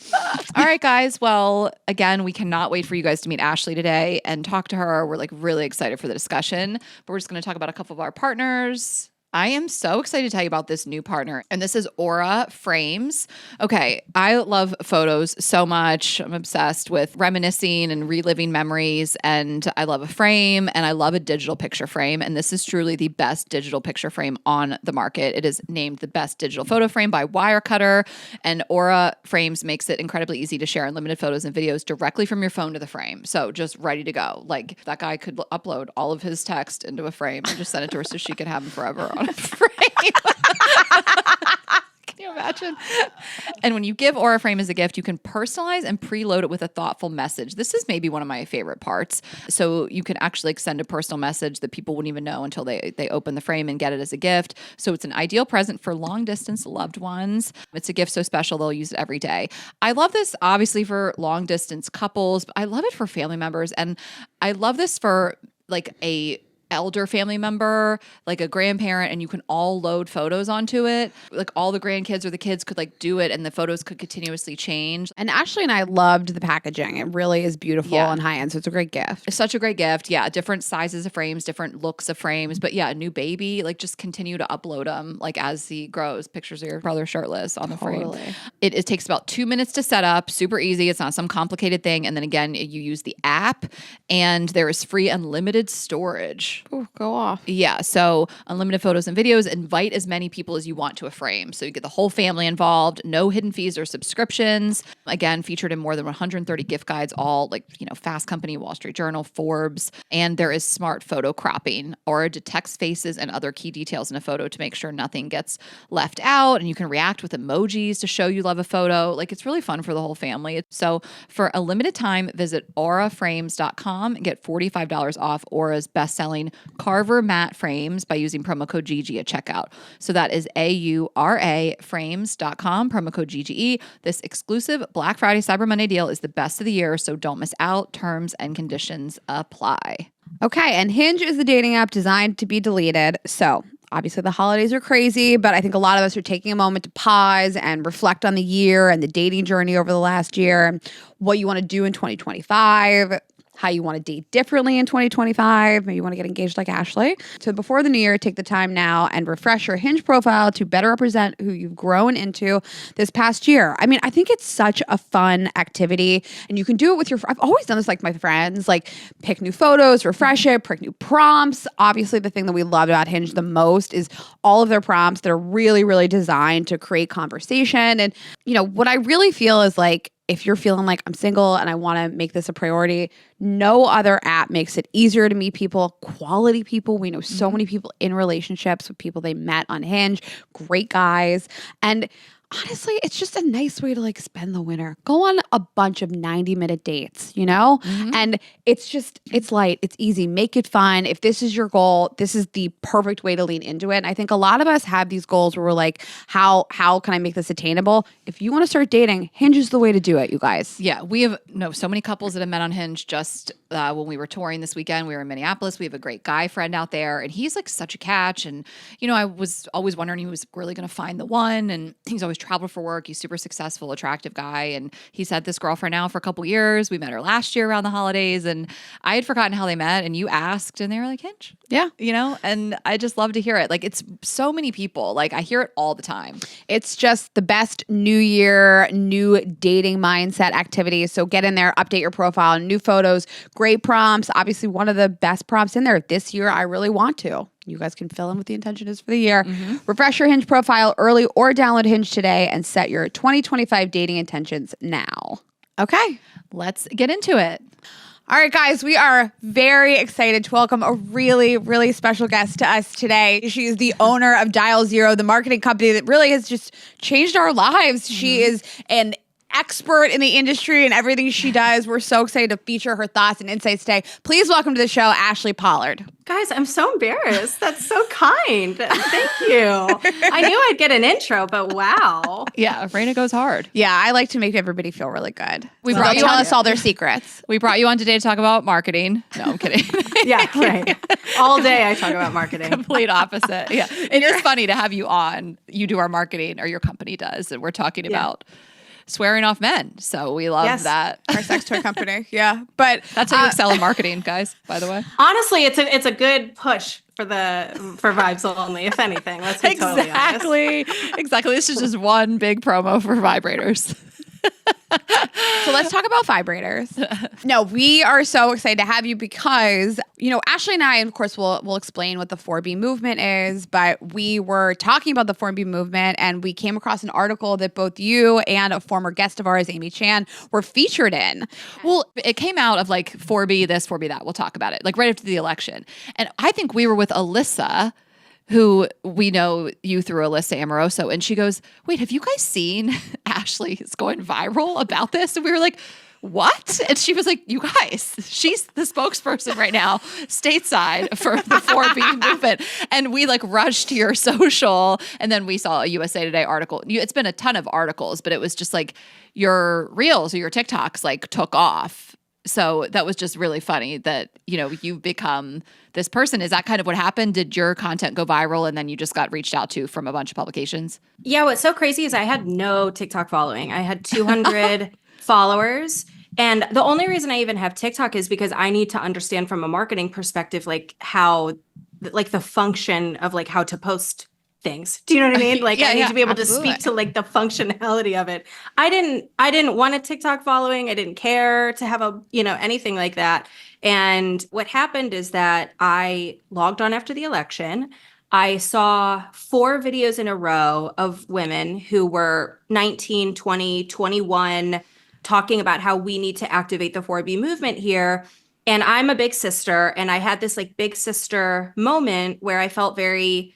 All right, guys. Well, again, we cannot wait for you guys to meet Ashli today and talk to her. We're like really excited for the discussion, but we're just going to talk about a couple of our partners. I am so excited to tell you about this new partner, and this is Aura Frames. Okay, I love photos so much. I'm obsessed with reminiscing and reliving memories, and I love a frame, and I love a digital picture frame, and this is truly the best digital picture frame on the market. It is named the best digital photo frame by Wirecutter, and Aura Frames makes it incredibly easy to share unlimited photos and videos directly from your phone to the frame. So just ready to go. Like that guy could upload all of his text into a frame and just send it to her so she could have them forever on a frame. Can you imagine? And when you give Aura Frame as a gift, you can personalize and preload it with a thoughtful message. This is maybe one of my favorite parts. So you can actually send a personal message that people wouldn't even know until they open the frame and get it as a gift. So it's an ideal present for long distance loved ones. It's a gift so special they'll use it every day. I love this obviously for long distance couples, but I love it for family members. And I love this for like a elder family member, like a grandparent, and you can all load photos onto it. Like all the grandkids or the kids could like do it, and the photos could continuously change. And Ashley and I loved the packaging. It really is beautiful Yeah. and high end, so it's a great gift. It's such a great gift. Yeah, different sizes of frames, different looks of frames. But yeah, a new baby, like just continue to upload them like as he grows. Pictures of your brother shirtless on the frame. It takes about 2 minutes to set up. Super easy. It's not some complicated thing. And then again, you use the app, and there is free unlimited storage. Ooh, go off. Yeah, so unlimited photos and videos. Invite as many people as you want to a frame. So you get the whole family involved, no hidden fees or subscriptions. Again, featured in more than 130 gift guides, all like, Fast Company, Wall Street Journal, Forbes. And there is smart photo cropping, or detects faces and other key details in a photo to make sure nothing gets left out. And you can react with emojis to show you love a photo. Like, it's really fun for the whole family. So for a limited time, visit auraframes.com and get $45 off Aura's best-selling getting Carver matte frames by using promo code GG at checkout. So that is AURA frames.com, promo code GGE. This exclusive Black Friday Cyber Monday deal is the best of the year, so don't miss out. Terms and conditions apply. Okay, and Hinge is the dating app designed to be deleted. So obviously the holidays are crazy, but I think a lot of us are taking a moment to pause and reflect on the year and the dating journey over the last year, what you want to do in 2025, how you want to date differently in 2025. Maybe you want to get engaged like Ashli. So before the new year, take the time now and refresh your Hinge profile to better represent who you've grown into this past year. I mean, I think it's such a fun activity, and you can do it with I've always done this like my friends, like pick new photos, refresh it, pick new prompts. Obviously, the thing that we love about Hinge the most is all of their prompts that are really, really designed to create conversation. And, what I really feel is like, if you're feeling like I'm single and I want to make this a priority, no other app makes it easier to meet people, quality people. We know so many people in relationships with people they met on Hinge, great guys. And honestly, it's just a nice way to like spend the winter. Go on a bunch of 90-minute dates, And it's light, it's easy, make it fun. If this is your goal, this is the perfect way to lean into it. And I think a lot of us have these goals where we're like, how can I make this attainable? If you want to start dating, Hinge is the way to do it, you guys. Yeah, we have so many couples that have met on Hinge just when we were touring this weekend. We were in Minneapolis. We have a great guy friend out there, and he's like such a catch. And, I was always wondering he was really going to find the one, and he's always traveled for work. He's super successful, attractive guy. And he's had this girlfriend now for a couple years. We met her last year around the holidays, and I had forgotten how they met, and you asked, and they were like, Hinge. Yeah. And I just love to hear it. Like, it's so many people. Like, I hear it all the time. It's just the best new year, new dating mindset activity. So get in there, update your profile, new photos, great prompts. Obviously, one of the best prompts in there. This year, I really want to. You guys can fill in what the intention is for the year. Refresh your Hinge profile early or download Hinge today and set your 2025 dating intentions now. Okay. Let's get into it. All right, guys, we are very excited to welcome a really, really special guest to us today. She is the owner of Dial Zero, the marketing company that really has just changed our lives. She is an expert in the industry and everything she does. We're so excited to feature her thoughts and insights today. Please welcome to the show, Ashli Pollard. Guys, I'm so embarrassed. That's so kind. Thank you. I knew I'd get an intro, but wow. Yeah, Raina goes hard. Yeah, I like to make everybody feel really good. We So brought they'll you tell on- us all their secrets. We brought you on today to talk about marketing. No, I'm kidding. Yeah, right. All day I talk about marketing. Complete opposite. Yeah. And it's funny to have you on. You do our marketing, or your company does, and we're talking about swearing off men. So we love that. Our sex toy company. Yeah. But That's how you excel in marketing, guys, by the way. Honestly, it's a good push for Vibes Only, if anything. Let's be totally honest. Exactly. This is just one big promo for vibrators. So let's talk about vibrators. No, we are so excited to have you because, Ashli and I, of course, will explain what the 4B movement is, but we were talking about the 4B movement and we came across an article that both you and a former guest of ours, Amy Chan, were featured in. Well, it came out of like 4B this, 4B that. We'll talk about it, like right after the election. And I think we were with Alyssa, who we know you through Alyssa Amoroso, and she goes, wait, have you guys seen Ashli is going viral about this? And we were like, what? And she was like, you guys, she's the spokesperson right now, stateside for the 4B movement. And we like rushed to your social, and then we saw a USA Today article. It's been a ton of articles, but it was just like your reels or your TikToks like took off. So that was just really funny that, you've become this person. Is that kind of what happened? Did your content go viral and then you just got reached out to from a bunch of publications? Yeah, what's so crazy is I had no TikTok following. I had 200 followers. And the only reason I even have TikTok is because I need to understand from a marketing perspective, like how, like the function of like how to post things. Do you know what I mean? Like I need to be able to speak to like the functionality of it. I didn't want a TikTok following. I didn't care to have anything like that. And what happened is that I logged on after the election. I saw 4 videos in a row of women who were 19, 20, 21 talking about how we need to activate the 4B movement here. And I'm a big sister, and I had this like big sister moment where I felt very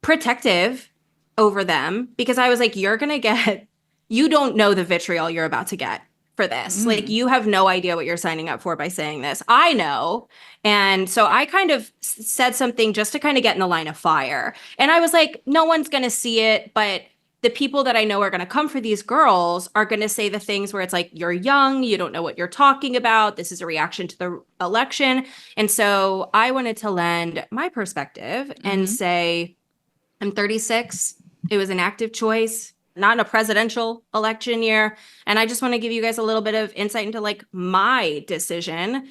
protective over them because I was like, you don't know the vitriol you're about to get for this. Like, you have no idea what you're signing up for by saying this. I know. And so I kind of said something just to kind of get in the line of fire. And I was like, no one's going to see it, but the people that I know are going to come for these girls are going to say the things where it's like, you're young, you don't know what you're talking about. This is a reaction to the election. And so I wanted to lend my perspective and say, I'm 36. It was an active choice, not in a presidential election year. And I just want to give you guys a little bit of insight into like my decision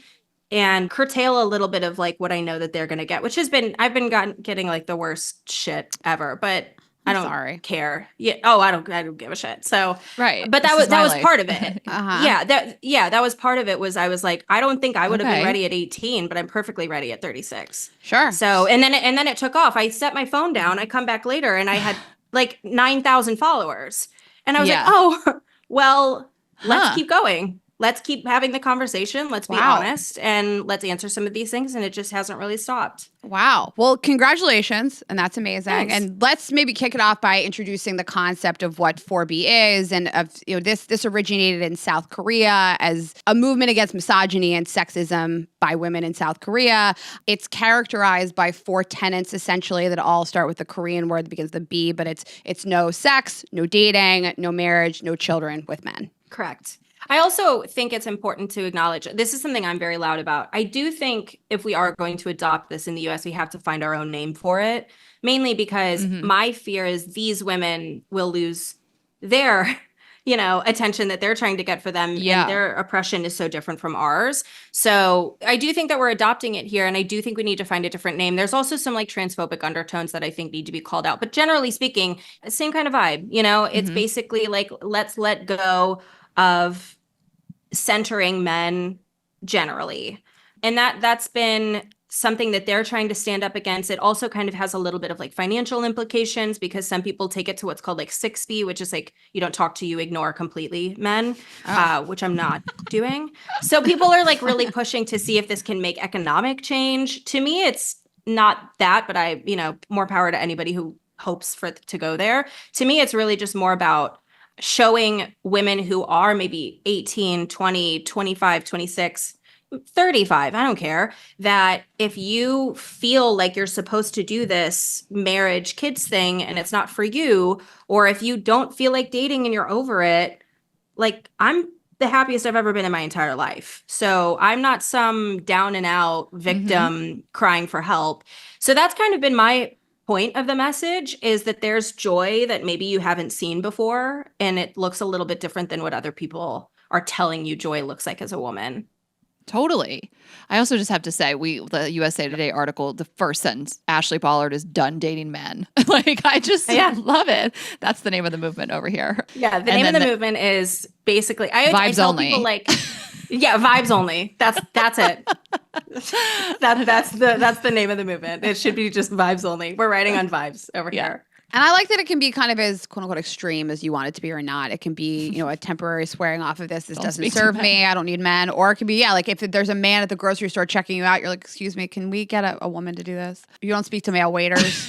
and curtail a little bit of like what I know that they're going to get, which has been, I've been getting like the worst shit ever, but I don't care. Yeah. Oh, I don't give a shit. So, Right. But that was part of it. Uh-huh. That was part of it. Was I was like, I don't think I would have been ready at 18, but I'm perfectly ready at 36. Sure. So, and then it took off. I set my phone down. I come back later and I had like 9,000 followers. And I was like, oh, well, let's keep going. Let's keep having the conversation. Let's be honest and let's answer some of these things. And it just hasn't really stopped. Wow. Well, congratulations. And that's amazing. Thanks. And let's maybe kick it off by introducing the concept of what 4B is. And of, this originated in South Korea as a movement against misogyny and sexism by women in South Korea. It's characterized by 4 tenets, essentially, that all start with the Korean word that begins with the B, but it's no sex, no dating, no marriage, no children with men. Correct. I also think it's important to acknowledge, this is something I'm very loud about. I do think if we are going to adopt this in the US, we have to find our own name for it, mainly because my fear is these women will lose their, attention that they're trying to get for them. Yeah. And their oppression is so different from ours. So I do think that we're adopting it here. And I do think we need to find a different name. There's also some like transphobic undertones that I think need to be called out. But generally speaking, same kind of vibe. It's basically like, let's let go of centering men generally. And that's been something that they're trying to stand up against. It also kind of has a little bit of like financial implications because some people take it to what's called like 6B, which is like you don't talk to, you ignore completely men, which I'm not doing. So people are like really pushing to see if this can make economic change. To me, it's not that, but more power to anybody who hopes for it to go there. To me, it's really just more about showing women who are maybe 18, 20, 25, 26, 35, I don't care, that if you feel like you're supposed to do this marriage kids thing and it's not for you, or if you don't feel like dating and you're over it, like I'm the happiest I've ever been in my entire life. So I'm not some down and out victim crying for help. So that's kind of been my point of the message, is that there's joy that maybe you haven't seen before, and it looks a little bit different than what other people are telling you joy looks like as a woman. Totally. I also just have to say, the USA Today article, the first sentence, Ashli Pollard is done dating men. Like, I just love it. That's the name of the movement over here. Yeah, the name of the movement is basically I tell only. People like, yeah, vibes only. That's it. That's the name of the movement. It should be just vibes only. We're writing on vibes over here. And I like that it can be kind of as quote unquote extreme as you want it to be or not. It can be, a temporary swearing off of this. This doesn't serve me. I don't need men. Or it could be, like if there's a man at the grocery store checking you out, you're like, excuse me, can we get a woman to do this? You don't speak to male waiters.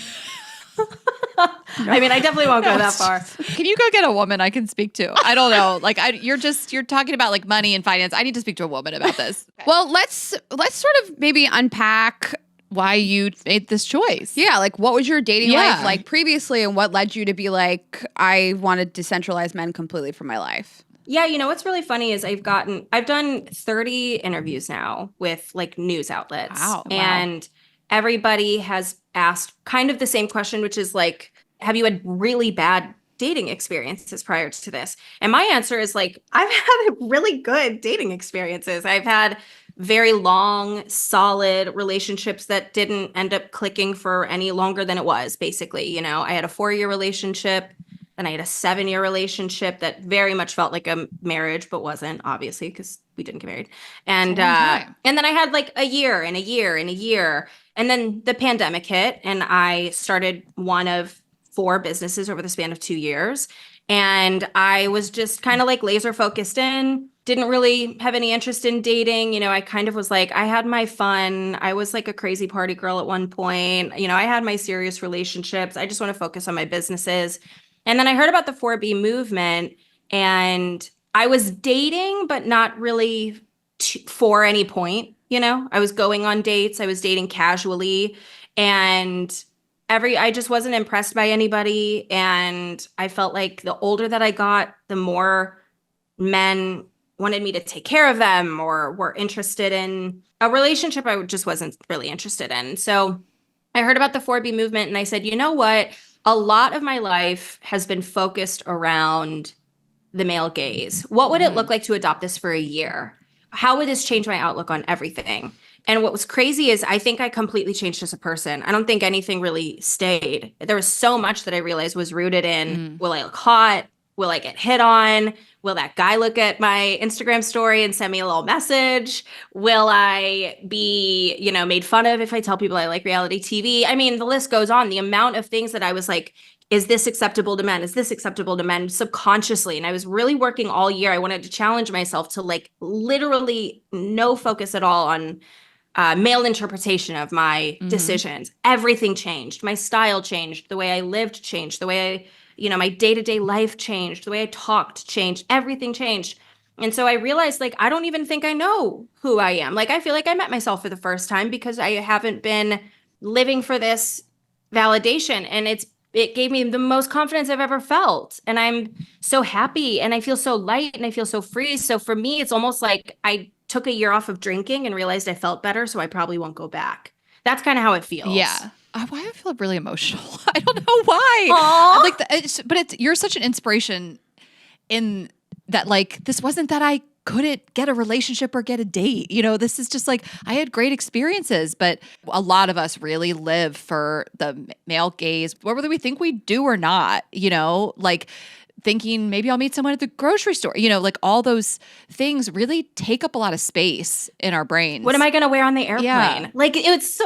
I mean, I definitely won't go that far. Can you go get a woman I can speak to? I don't know. Like, you're talking about like money and finance. I need to speak to a woman about this. Well, let's sort of maybe unpack why you made this choice. Yeah, like what was your dating life like previously, and what led you to be like, I want to decentralize men completely from my life? Yeah, what's really funny is I've done 30 interviews now with like news outlets. Wow. And everybody has asked kind of the same question, which is like, have you had really bad dating experiences prior to this? And my answer is like, I've had really good dating experiences. I've had very long, solid relationships that didn't end up clicking for any longer than it was, basically. I had a 4-year relationship, then I had a 7-year relationship that very much felt like a marriage, but wasn't, obviously, because we didn't get married. And then I had like a year and a year and a year. And then the pandemic hit, and I started one of 4 businesses over the span of 2 years. And I was just kind of like laser focused in, didn't really have any interest in dating. I kind of was like, I had my fun. I was like a crazy party girl at one point. I had my serious relationships. I just want to focus on my businesses. And then I heard about the 4B movement, and I was dating, but not really for any point, I was going on dates, I was dating casually, and I just wasn't impressed by anybody. And I felt like the older that I got, the more men wanted me to take care of them or were interested in a relationship I just wasn't really interested in. So I heard about the 4B movement and I said, you know what? A lot of my life has been focused around the male gaze. What would it look like to adopt this for a year? How would this change my outlook on everything? And what was crazy is I think I completely changed as a person. I don't think anything really stayed. There was so much that I realized was rooted in, will I look hot? Will I get hit on? Will that guy look at my Instagram story and send me a little message? Will I be, made fun of if I tell people I like reality TV? I mean, the list goes on. The amount of things that I was like, is this acceptable to men? Is this acceptable to men? Subconsciously. And I was really working all year. I wanted to challenge myself to like literally no focus at all on male interpretation of my decisions. Everything changed. My style changed. The way I lived changed. The way my day-to-day life changed. The way I talked changed. Everything changed. And so I realized, like, I don't even think I know who I am. Like, I feel like I met myself for the first time because I haven't been living for this validation. And it gave me the most confidence I've ever felt. And I'm so happy and I feel so light and I feel so free. So for me, it's almost like I took a year off of drinking and realized I felt better. So I probably won't go back. That's kind of how it feels. Yeah. Why I feel really emotional. I don't know why. Aww. But you're such an inspiration in that, like, this wasn't that I couldn't get a relationship or get a date. This is just like, I had great experiences, but a lot of us really live for the male gaze, whether we think we do or not, like thinking maybe I'll meet someone at the grocery store, like all those things really take up a lot of space in our brains. What am I going to wear on the airplane? Yeah. Like, it's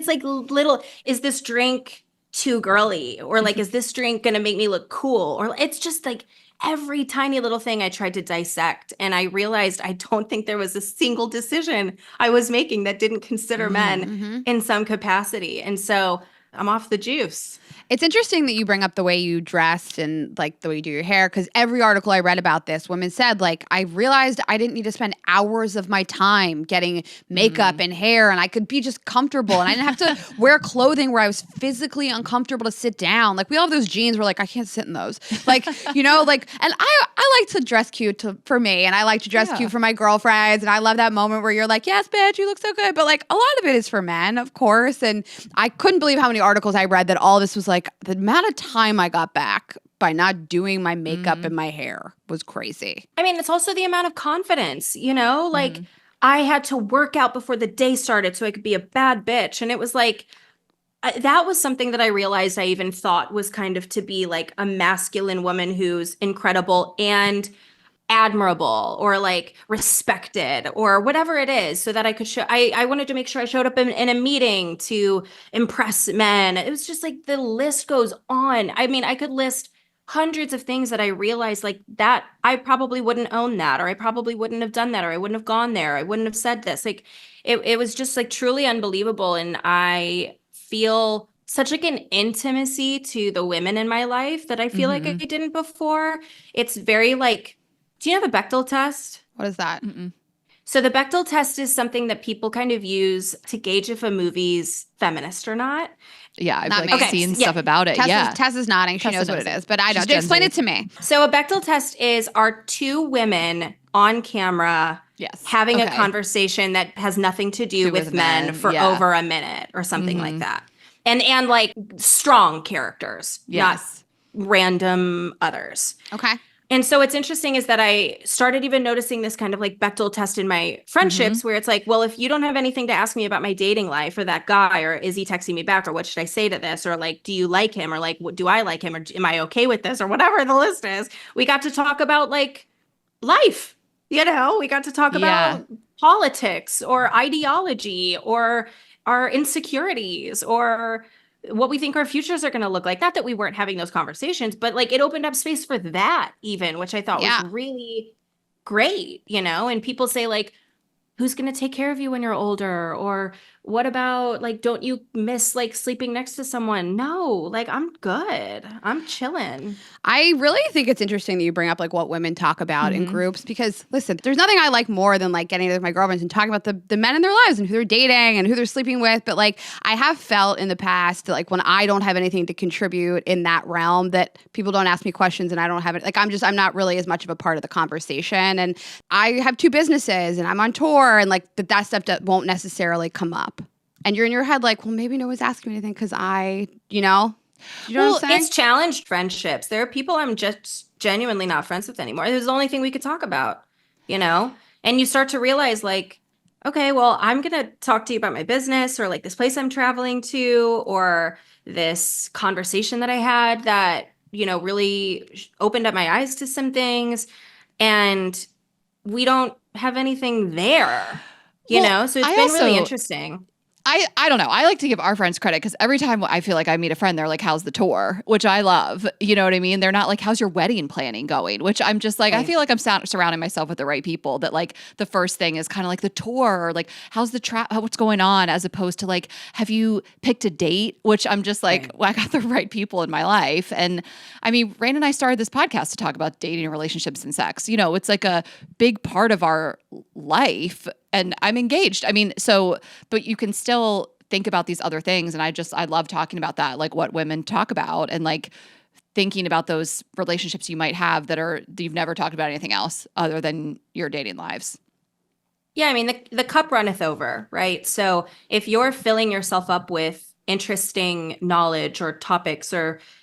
like little, is this drink too girly? Or like, is this drink going to make me look cool? Or it's just like every tiny little thing I tried to dissect. And I realized I don't think there was a single decision I was making that didn't consider men in some capacity. And so I'm off the juice. It's interesting that you bring up the way you dressed and like the way you do your hair, because every article I read about this, women said, like, I realized I didn't need to spend hours of my time getting makeup and hair, and I could be just comfortable, and I didn't have to wear clothing where I was physically uncomfortable to sit down. Like, we all have those jeans where like I can't sit in those, like, and I like to dress cute for me, and I like to dress cute for my girlfriends, and I love that moment where you're like, yes, bitch, you look so good, but like a lot of it is for men, of course, and I couldn't believe how many articles I read that all this was like, the amount of time I got back by not doing my makeup and my hair was crazy. I mean, it's also the amount of confidence, like I had to work out before the day started so I could be a bad bitch. And it was like, that was something that I realized I even thought was kind of to be like a masculine woman who's incredible and admirable or like respected or whatever it is, so that I could show, I wanted to make sure I showed up in a meeting to impress men. It was just like the list goes on. I mean, I could list hundreds of things that I realized like that I probably wouldn't own that, or I probably wouldn't have done that, or I wouldn't have gone there. I wouldn't have said this. Like it was just like truly unbelievable. And I feel such like an intimacy to the women in my life that I feel like I didn't before. It's very like, do you know the Bechdel test? What is that? So the Bechdel test is something that people kind of use to gauge if a movie's feminist or not. Yeah, I've Not like me. seen stuff about it. Tess is nodding. She knows what it is, but I don't. Explain it to me. So a Bechdel test are two women on camera having a conversation that has nothing to do with men for over a minute or something like that. And like strong characters, not random others. Okay. And so what's interesting is that I started even noticing this kind of like Bechdel test in my friendships where it's like, well, if you don't have anything to ask me about my dating life or that guy, or is he texting me back, or what should I say to this? Or like, do you like him? Or like, do I like him? Or am I okay with this? Or whatever the list is. We got to talk about like life, we got to talk about politics or ideology or our insecurities or what we think our futures are going to look like. Not that we weren't having those conversations, but like it opened up space for that even, which I thought was really great, and people say like, who's going to take care of you when you're older? Or what about like, don't you miss like sleeping next to someone? No, like I'm good. I'm chilling. I really think it's interesting that you bring up like what women talk about in groups because listen, there's nothing I like more than like getting with my girlfriends and talking about the men in their lives and who they're dating and who they're sleeping with. But like I have felt in the past that like when I don't have anything to contribute in that realm that people don't ask me questions and I don't have it. Like I'm not really as much of a part of the conversation. And I have 2 businesses and I'm on tour and like that stuff won't necessarily come up. And you're in your head like, well, maybe no one's asking me anything because you know what I'm saying? It's challenged friendships. There are people I'm just genuinely not friends with anymore. It was the only thing we could talk about, you know? And you start to realize like, okay, well, I'm going to talk to you about my business or like this place I'm traveling to or this conversation that I had that, you know, really opened up my eyes to some things. And we don't have anything there, you know? So it's been really interesting. I don't know. I like to give our friends credit because every time I feel like I meet a friend, they're like, how's the tour? Which I love. You know what I mean? They're not like, how's your wedding planning going? Which I'm just like, I feel like I'm surrounding myself with the right people that like the first thing is kind of like the tour or like, how's the what's going on? As opposed to like, have you picked a date? Which I'm just like, well, I got the right people in my life. And I mean, Rain and I started this podcast to talk about dating and relationships and sex. You know, it's like a big part of our life. And I'm engaged. I mean, but you can still think about these other things. And I love talking about that, like what women talk about and like thinking about those relationships you might have that you've never talked about anything else other than your dating lives. Yeah, I mean, the cup runneth over, right? So if you're filling yourself up with interesting knowledge or topics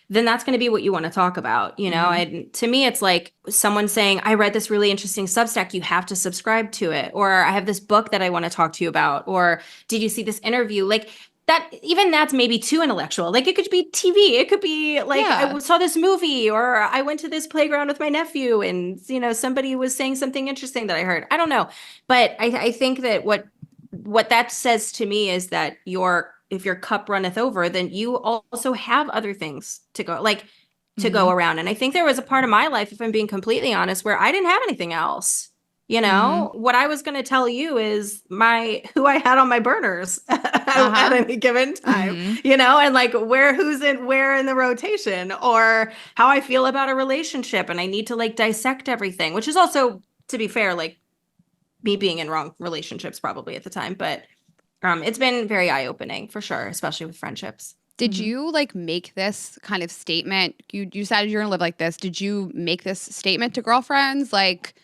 then that's going to be what you want to talk about, you know? And to me, it's like someone saying, I read this really interesting Substack, you have to subscribe to it. Or I have this book that I want to talk to you about. Or did you see this interview? Like that, even that's maybe too intellectual. Like it could be TV. It could be like, I saw this movie or I went to this playground with my nephew and, you know, somebody was saying something interesting that I heard. I don't know. But I think that what that says to me is that if your cup runneth over, then you also have other things to go around. And I think there was a part of my life, if I'm being completely honest, where I didn't have anything else. You know, what I was going to tell you is who I had on my burners at any given time, you know, and like where in the rotation or how I feel about a relationship. And I need to like dissect everything, which is also, to be fair, like me being in wrong relationships probably at the time. But it's been very eye-opening for sure, especially with friendships. Did you like make this kind of statement? You decided you're gonna live like this. Did you make this statement to girlfriends? Like,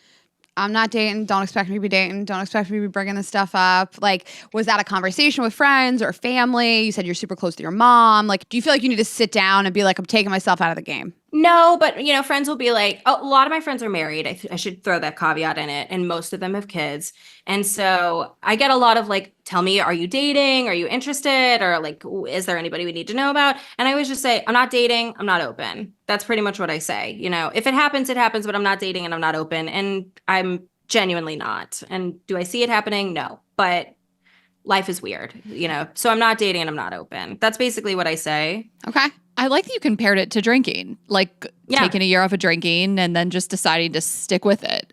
I'm not dating. Don't expect me to be dating. Don't expect me to be bringing this stuff up. Like, was that a conversation with friends or family? You said you're super close to your mom. Like, do you feel like you need to sit down and be like, I'm taking myself out of the game? No, but you know, friends will be like, a lot of my friends are married. I should throw that caveat in it. And most of them have kids. And so I get a lot of like, tell me, are you dating? Are you interested? Or like, is there anybody we need to know about? And I always just say, I'm not dating. I'm not open. That's pretty much what I say. You know, if it happens, it happens, but I'm not dating and I'm not open. And I'm genuinely not. And do I see it happening? No, but life is weird, you know? So I'm not dating and I'm not open. That's basically what I say. Okay. I like that you compared it to drinking, like taking a year off of drinking and then just deciding to stick with it.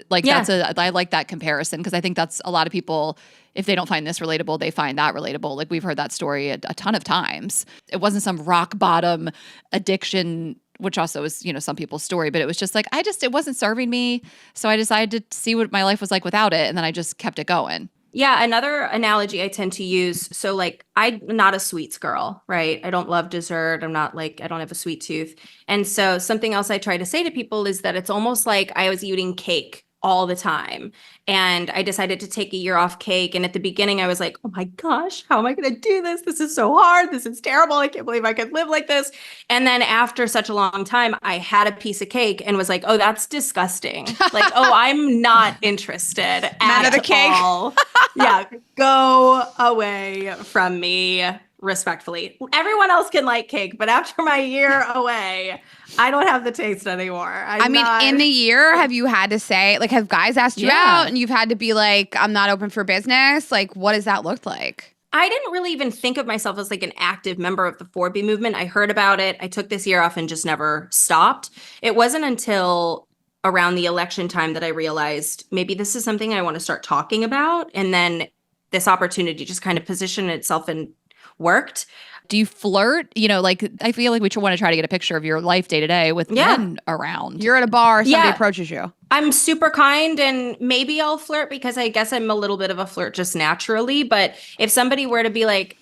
Like I like that comparison because I think that's a lot of people, if they don't find this relatable, they find that relatable. Like we've heard that story a ton of times. It wasn't some rock bottom addiction, which also is, you know, some people's story, but it was just like, it wasn't serving me. So I decided to see what my life was like without it. And then I just kept it going. Yeah, another analogy I tend to use. So like I'm not a sweets girl, right? I don't love dessert. I don't have a sweet tooth. And so something else I try to say to people is that it's almost like I was eating cake all the time. And I decided to take a year off cake. And at the beginning I was like, oh my gosh, how am I going to do this? This is so hard. This is terrible. I can't believe I could live like this. And then after such a long time, I had a piece of cake and was like, oh, that's disgusting. Like, oh, I'm not interested at the cake. all. Yeah, go away from me. Respectfully. Everyone else can like cake, but after my year away, I don't have the taste anymore. In the year, have you had to say, like, have guys asked you out and you've had to be like, I'm not open for business? Like, what does that look like? I didn't really even think of myself as like an active member of the 4B movement. I heard about it. I took this year off and just never stopped. It wasn't until around the election time that I realized maybe this is something I want to start talking about. And then this opportunity just kind of positioned itself and worked. Do you flirt? You know, like I feel like we want to try to get a picture of your life day to day with Yeah. men around. You're at a bar, somebody Yeah. approaches you. I'm super kind and maybe I'll flirt because I guess I'm a little bit of a flirt just naturally. But if somebody were to be like,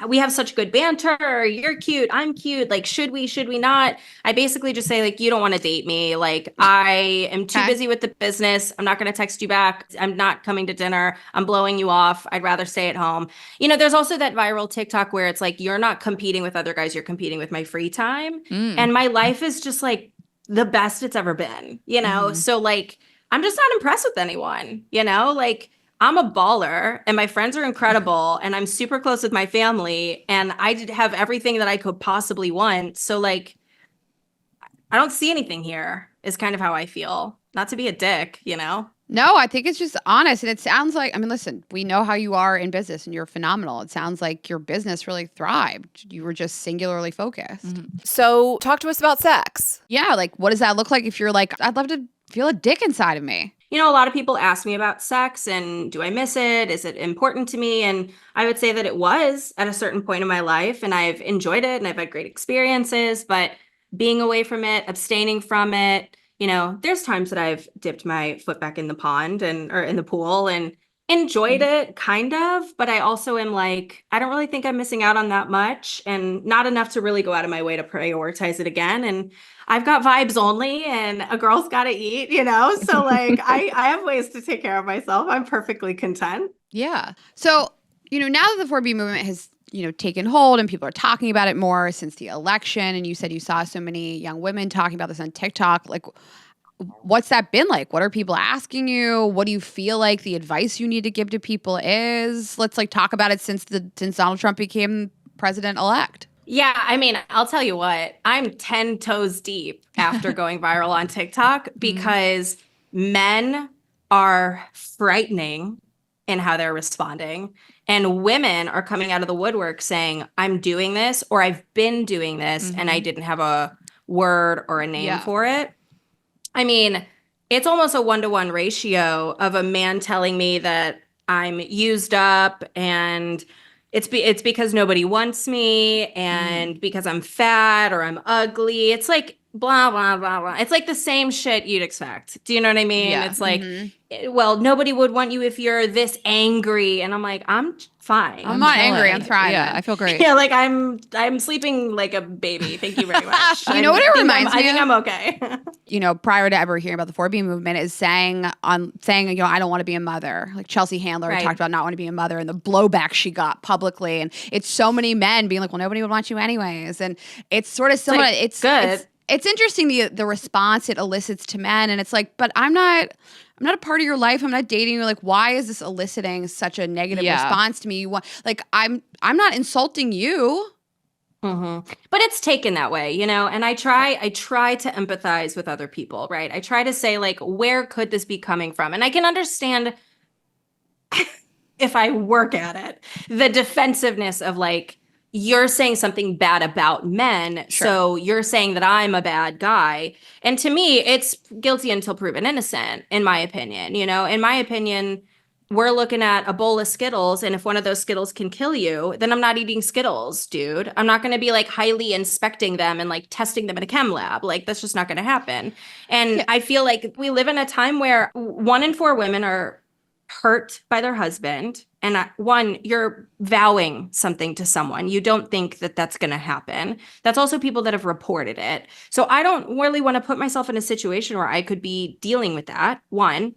we have such good banter, you're cute, I'm cute, like, should we not? I basically just say, like, you don't want to date me. Like, I am too Okay. busy with the business. I'm not going to text you back. I'm not coming to dinner. I'm blowing you off. I'd rather stay at home. You know, there's also that viral TikTok where it's like, you're not competing with other guys, you're competing with my free time. And my life is just like the best it's ever been, you know? So like, I'm just not impressed with anyone, you know? Like, I'm a baller and my friends are incredible and I'm super close with my family and I did have everything that I could possibly want. So like, I don't see anything here is kind of how I feel. Not to be a dick, you know? No, I think it's just honest. And it sounds like, I mean, listen, we know how you are in business and you're phenomenal. It sounds like your business really thrived. You were just singularly focused. So talk to us about sex. Yeah. Like, what does that look like if you're like, I'd love to feel a dick inside of me? You know, a lot of people ask me about sex and do I miss it? Is it important to me? And I would say that it was at a certain point in my life and I've enjoyed it and I've had great experiences, but being away from it, abstaining from it, you know, there's times that I've dipped my foot back in the pond or in the pool and enjoyed it kind of, but I also am like, I don't really think I'm missing out on that much and not enough to really go out of my way to prioritize it again. And I've got vibes only and a girl's got to eat, you know? So like, I have ways to take care of myself. I'm perfectly content. Yeah. So, you know, now that the 4B movement has, you know, taken hold and people are talking about it more since the election, and you said you saw so many young women talking about this on TikTok, like, what's that been like? What are people asking you? What do you feel like the advice you need to give to people is? Let's like talk about it since Donald Trump became president-elect. Yeah, I mean, I'll tell you what, I'm 10 toes deep after going viral on TikTok because men are frightening in how they're responding. And women are coming out of the woodwork saying, I'm doing this or I've been doing this and I didn't have a word or a name for it. I mean, it's almost a 1-to-1 ratio of a man telling me that I'm used up and it's because nobody wants me and because I'm fat or I'm ugly. It's like blah, blah, blah, blah. It's like the same shit you'd expect. Do you know what I mean? Yeah. It's like, well, nobody would want you if you're this angry. And I'm like, I'm fine. I'm not angry. chilling. I'm thriving. Yeah, I feel great. Yeah, like I'm sleeping like a baby. Thank you very much. You know what it reminds me I think of? I'm okay. You know, prior to ever hearing about the 4B movement, is saying, you know, I don't want to be a mother. Like Chelsea Handler Right. talked about not wanting to be a mother and the blowback she got publicly. And it's so many men being like, well, nobody would want you anyways. And it's sort of similar. like, It's good. It's interesting the response it elicits to men. And it's like, but I'm not a part of your life. I'm not dating you. Like, why is this eliciting such a negative response to me? Like, I'm not insulting you. But it's taken that way, you know, and I try to empathize with other people, right? I try to say, like, where could this be coming from? And I can understand if I work at it, the defensiveness of like, you're saying something bad about men, so you're saying that I'm a bad guy. And to me, it's guilty until proven innocent, in my opinion. You know, in my opinion, we're looking at a bowl of Skittles, and if one of those Skittles can kill you, then I'm not eating Skittles, dude. I'm not going to be like highly inspecting them and like testing them in a chem lab. Like, that's just not going to happen. And I feel like we live in a time where 1 in 4 women are hurt by their husband. And you're vowing something to someone. You don't think that that's going to happen. That's also people that have reported it. So I don't really want to put myself in a situation where I could be dealing with that. 1,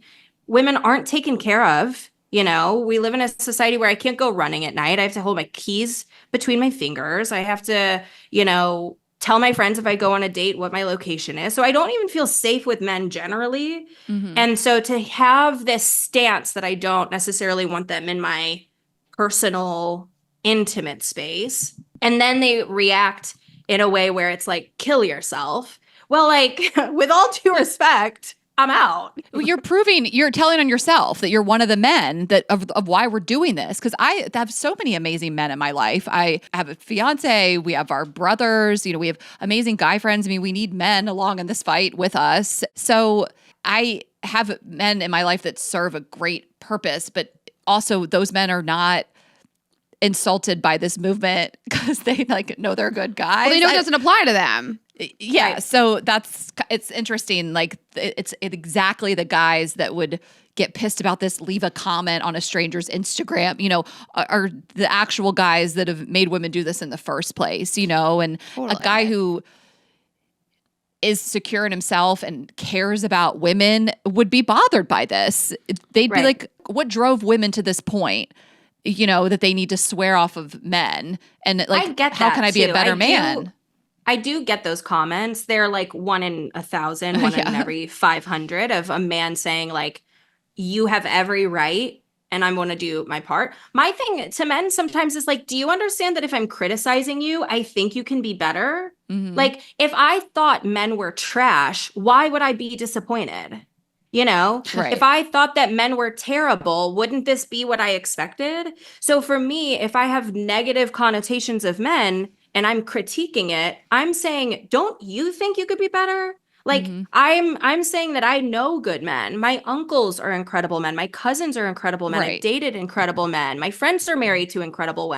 women aren't taken care of. You know, we live in a society where I can't go running at night. I have to hold my keys between my fingers. I have to, you know, tell my friends if I go on a date what my location is. So I don't even feel safe with men generally. And so to have this stance that I don't necessarily want them in my personal, intimate space, and then they react in a way where it's like, kill yourself. Well, like, with all due respect, I'm out. Well, you're telling on yourself that you're one of the men that of why we're doing this. Because I have so many amazing men in my life. I have a fiance, we have our brothers, we have amazing guy friends. I mean, we need men along in this fight with us. So I have men in my life that serve a great purpose, but also those men are not insulted by this movement because they know they're good guys. Well, they know it doesn't apply to them. Yeah, so it's interesting. Like it's exactly the guys that would get pissed about this, leave a comment on a stranger's Instagram, are the actual guys that have made women do this in the first place, and Totally. a guy who is secure in himself and cares about women would be bothered by this. They'd be like, what drove women to this point? That they need to swear off of men, and I get how that can I be too. a better man? I do get those comments. They're like 1 in 1,000, one in every 500 of a man saying like, you have every right and I'm going to do my part. My thing to men sometimes is like, do you understand that if I'm criticizing you, I think you can be better? Mm-hmm. Like if I thought men were trash, why would I be disappointed? Right. If I thought that men were terrible, wouldn't this be what I expected? So for me, if I have negative connotations of men and I'm critiquing it, I'm saying, don't you think you could be better? Like I'm saying that I know good men. My uncles are incredible men. My cousins are incredible men. Right. I've dated incredible men. My friends are married to incredible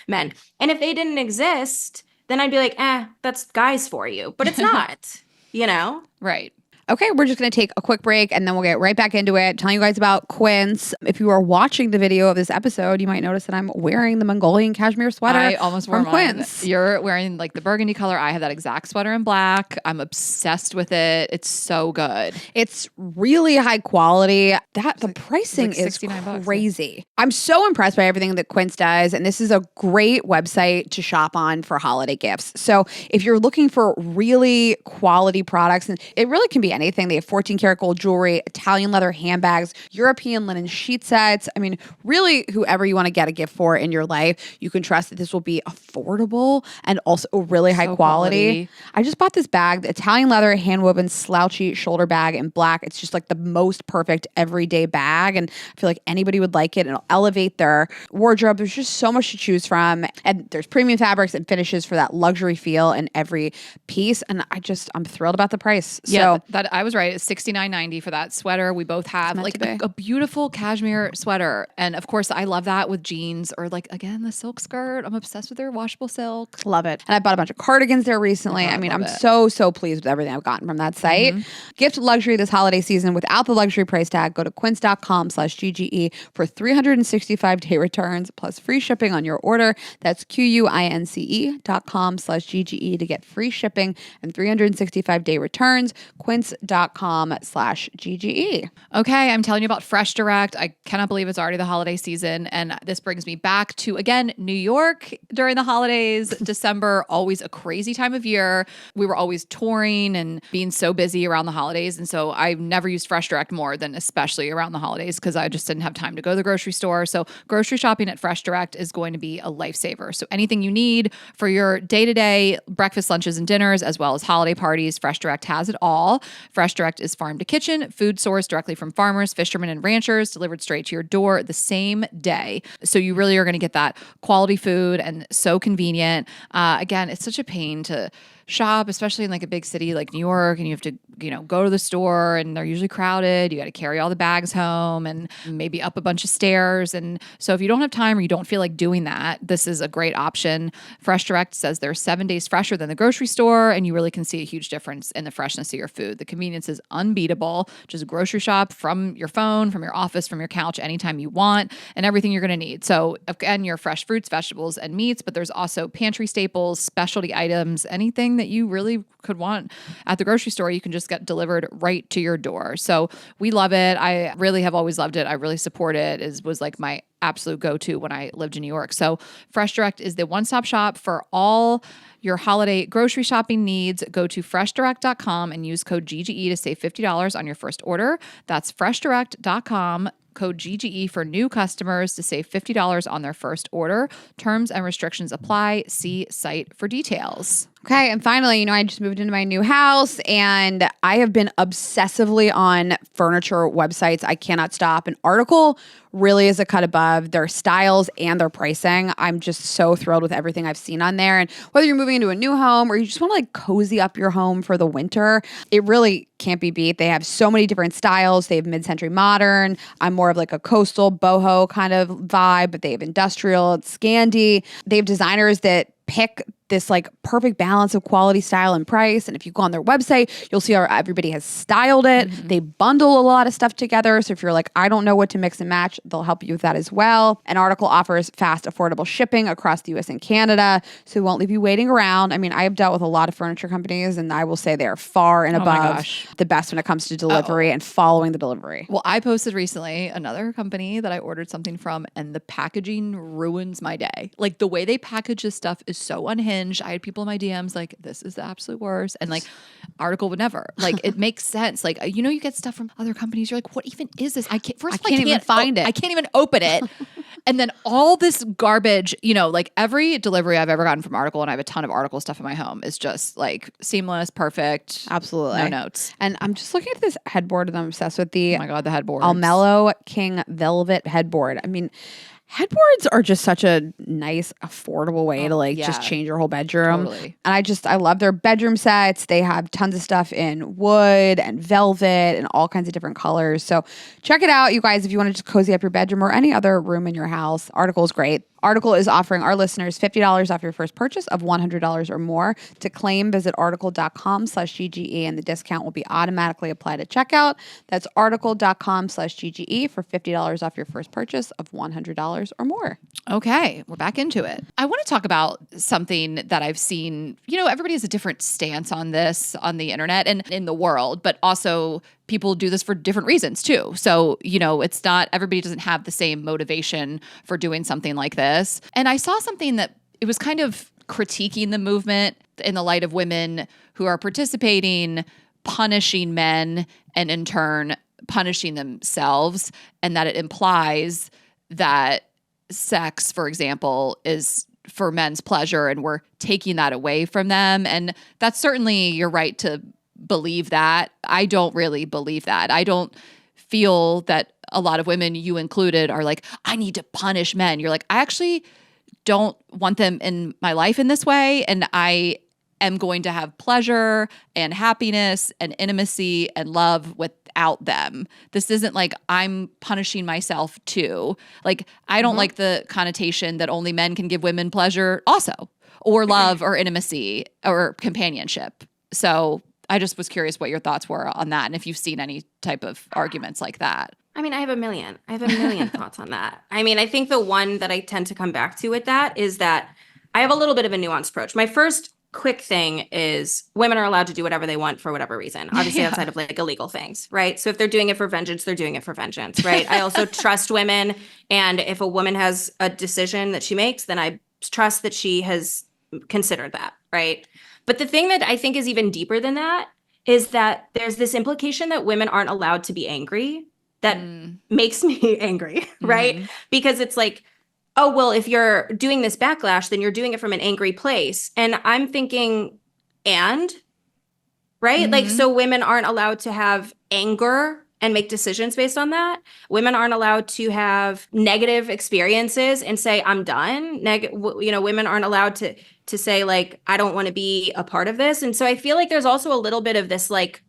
men. And if they didn't exist, then I'd be like, that's guys for you. But it's not, Right. Okay, we're just going to take a quick break and then we'll get right back into it, telling you guys about Quince. If you are watching the video of this episode, you might notice that I'm wearing the Mongolian cashmere sweater I almost wore from mine. Quince. You're wearing like the burgundy color. I have that exact sweater in black. I'm obsessed with it. It's so good. It's really high quality. The pricing like is $69, crazy. I'm so impressed by everything that Quince does, and this is a great website to shop on for holiday gifts. So if you're looking for really quality products, and it really can be anything. They have 14-karat gold jewelry, Italian leather handbags, European linen sheet sets. I mean, really, whoever you want to get a gift for in your life, you can trust that this will be affordable and also really high quality. I just bought this bag, the Italian leather hand-woven slouchy shoulder bag in black. It's just like the most perfect everyday bag, and I feel like anybody would like it, and it'll elevate their wardrobe. There's just so much to choose from, and there's premium fabrics and finishes for that luxury feel in every piece, and I'm thrilled about the price. Yeah, So that I was right. It's $69.90 for that sweater. We both have meant like to be. a beautiful cashmere sweater. And of course, I love that with jeans or like, again, the silk skirt. I'm obsessed with their washable silk. love it. And I bought a bunch of cardigans there recently. Oh, I mean, love I'm it. so pleased with everything I've gotten from that site. Gift luxury this holiday season without the luxury price tag. Go to quince.com/GGE for 365-day returns plus free shipping on your order. That's QUINCE.com/GGE to get free shipping and 365-day returns. Quince.com/GGE. Okay, I'm telling you about Fresh Direct. I cannot believe it's already the holiday season. And this brings me back to, again, New York during the holidays. December, always a crazy time of year. We were always touring and being so busy around the holidays. And so I've never used Fresh Direct more than especially around the holidays because I just didn't have time to go to the grocery store. So grocery shopping at Fresh Direct is going to be a lifesaver. So anything you need for your day-to-day breakfast, lunches, and dinners, as well as holiday parties, Fresh Direct has it all. Fresh Direct is farm to kitchen, food sourced directly from farmers, fishermen, and ranchers, delivered straight to your door the same day. So you really are going to get that quality food and so convenient. Again, it's such a pain to shop, especially in like a big city like New York, and you have to, go to the store and they're usually crowded. You got to carry all the bags home and maybe up a bunch of stairs. And so if you don't have time or you don't feel like doing that, this is a great option. Fresh Direct says they're 7 days fresher than the grocery store, and you really can see a huge difference in the freshness of your food. The convenience is unbeatable. Just grocery shop from your phone, from your office, from your couch, anytime you want, and everything you're going to need. So again, your fresh fruits, vegetables, and meats, but there's also pantry staples, specialty items, anything that you really could want at the grocery store, you can just get delivered right to your door. So we love it. I really have always loved it. I really support it. It was like my absolute go-to when I lived in New York. So Fresh Direct is the one-stop shop for all your holiday grocery shopping needs. Go to freshdirect.com and use code GGE to save $50 on your first order. That's freshdirect.com. Code GGE for new customers to save $50 on their first order. Terms and restrictions apply. See site for details. Okay. And finally, I just moved into my new house and I have been obsessively on furniture websites. I cannot stop. An Article really is a cut above their styles and their pricing. I'm just so thrilled with everything I've seen on there. And whether you're moving into a new home or you just want to like cozy up your home for the winter, it really can't be beat. They have so many different styles. They have mid-century modern. I'm more of like a coastal boho kind of vibe, but they have industrial, Scandi. They have designers that pick this like perfect balance of quality, style, and price. And if you go on their website, you'll see how everybody has styled it. They bundle a lot of stuff together. So if you're like, I don't know what to mix and match, they'll help you with that as well. An Article offers fast, affordable shipping across the US and Canada, so it won't leave you waiting around. I mean, I have dealt with a lot of furniture companies, and I will say they are far and above the best when it comes to delivery and following the delivery. Well, I posted recently another company that I ordered something from, and the packaging ruins my day. Like the way they package this stuff is so unhinged. I had people in my DMs like, this is the absolute worst. And like, Article would never. Like, it makes sense. Like, you get stuff from other companies. You're like, what even is this? I can't even find it. I can't even open it. And then all this garbage, like every delivery I've ever gotten from Article, and I have a ton of Article stuff in my home, is just like seamless, perfect. Absolutely. No notes. And I'm just looking at this headboard that I'm obsessed with. Oh my God, the headboard. Almello King Velvet headboard. I mean, headboards are just such a nice, affordable way to just change your whole bedroom. Totally. And I love their bedroom sets. They have tons of stuff in wood and velvet and all kinds of different colors. So check it out, you guys, if you want to just cozy up your bedroom or any other room in your house. Article is great. Article is offering our listeners $50 off your first purchase of $100 or more. To claim, visit article.com/GGE and the discount will be automatically applied at checkout. That's article.com/GGE for $50 off your first purchase of $100 or more. Okay, we're back into it. I want to talk about something that I've seen. Everybody has a different stance on this on the internet and in the world, but also people do this for different reasons too. So, it's not, everybody doesn't have the same motivation for doing something like this. And I saw something that it was kind of critiquing the movement in the light of women who are participating, punishing men, and in turn punishing themselves, and that it implies that sex, for example, is for men's pleasure and we're taking that away from them. And that's certainly your right to believe that. I don't really believe that. I don't feel that a lot of women, you included, are like, I need to punish men. You're like, I actually don't want them in my life in this way. And I am going to have pleasure and happiness and intimacy and love without them. This isn't like I'm punishing myself too. Like, I don't like the connotation that only men can give women pleasure also, or love or intimacy or companionship. So I just was curious what your thoughts were on that and if you've seen any type of arguments like that. I mean, I have a million thoughts on that. I mean, I think the one that I tend to come back to with that is that I have a little bit of a nuanced approach. My first quick thing is women are allowed to do whatever they want for whatever reason, obviously outside of like illegal things, right? So if they're doing it for vengeance, they're doing it for vengeance, right? I also trust women. And if a woman has a decision that she makes, then I trust that she has considered that, right? But the thing that I think is even deeper than that is that there's this implication that women aren't allowed to be angry that makes me angry, right? Because it's like, oh, well, if you're doing this backlash, then you're doing it from an angry place. And I'm thinking, right? Like, so women aren't allowed to have anger and make decisions based on that. Women aren't allowed to have negative experiences and say, I'm done. Women aren't allowed to say, like, I don't want to be a part of this. And so I feel like there's also a little bit of this, like,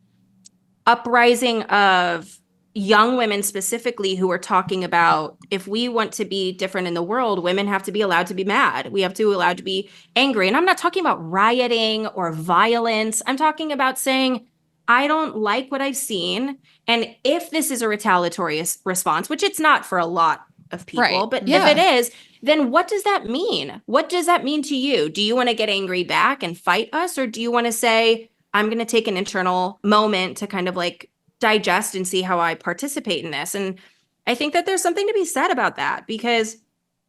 uprising of young women specifically who are talking about, if we want to be different in the world, women have to be allowed to be mad. We have to be allowed to be angry. And I'm not talking about rioting or violence. I'm talking about saying, I don't like what I've seen. And if this is a retaliatory response, which it's not for a lot of people, but if it is, then what does that mean? What does that mean to you? Do you want to get angry back and fight us? Or do you want to say, I'm going to take an internal moment to kind of like digest and see how I participate in this? And I think that there's something to be said about that, because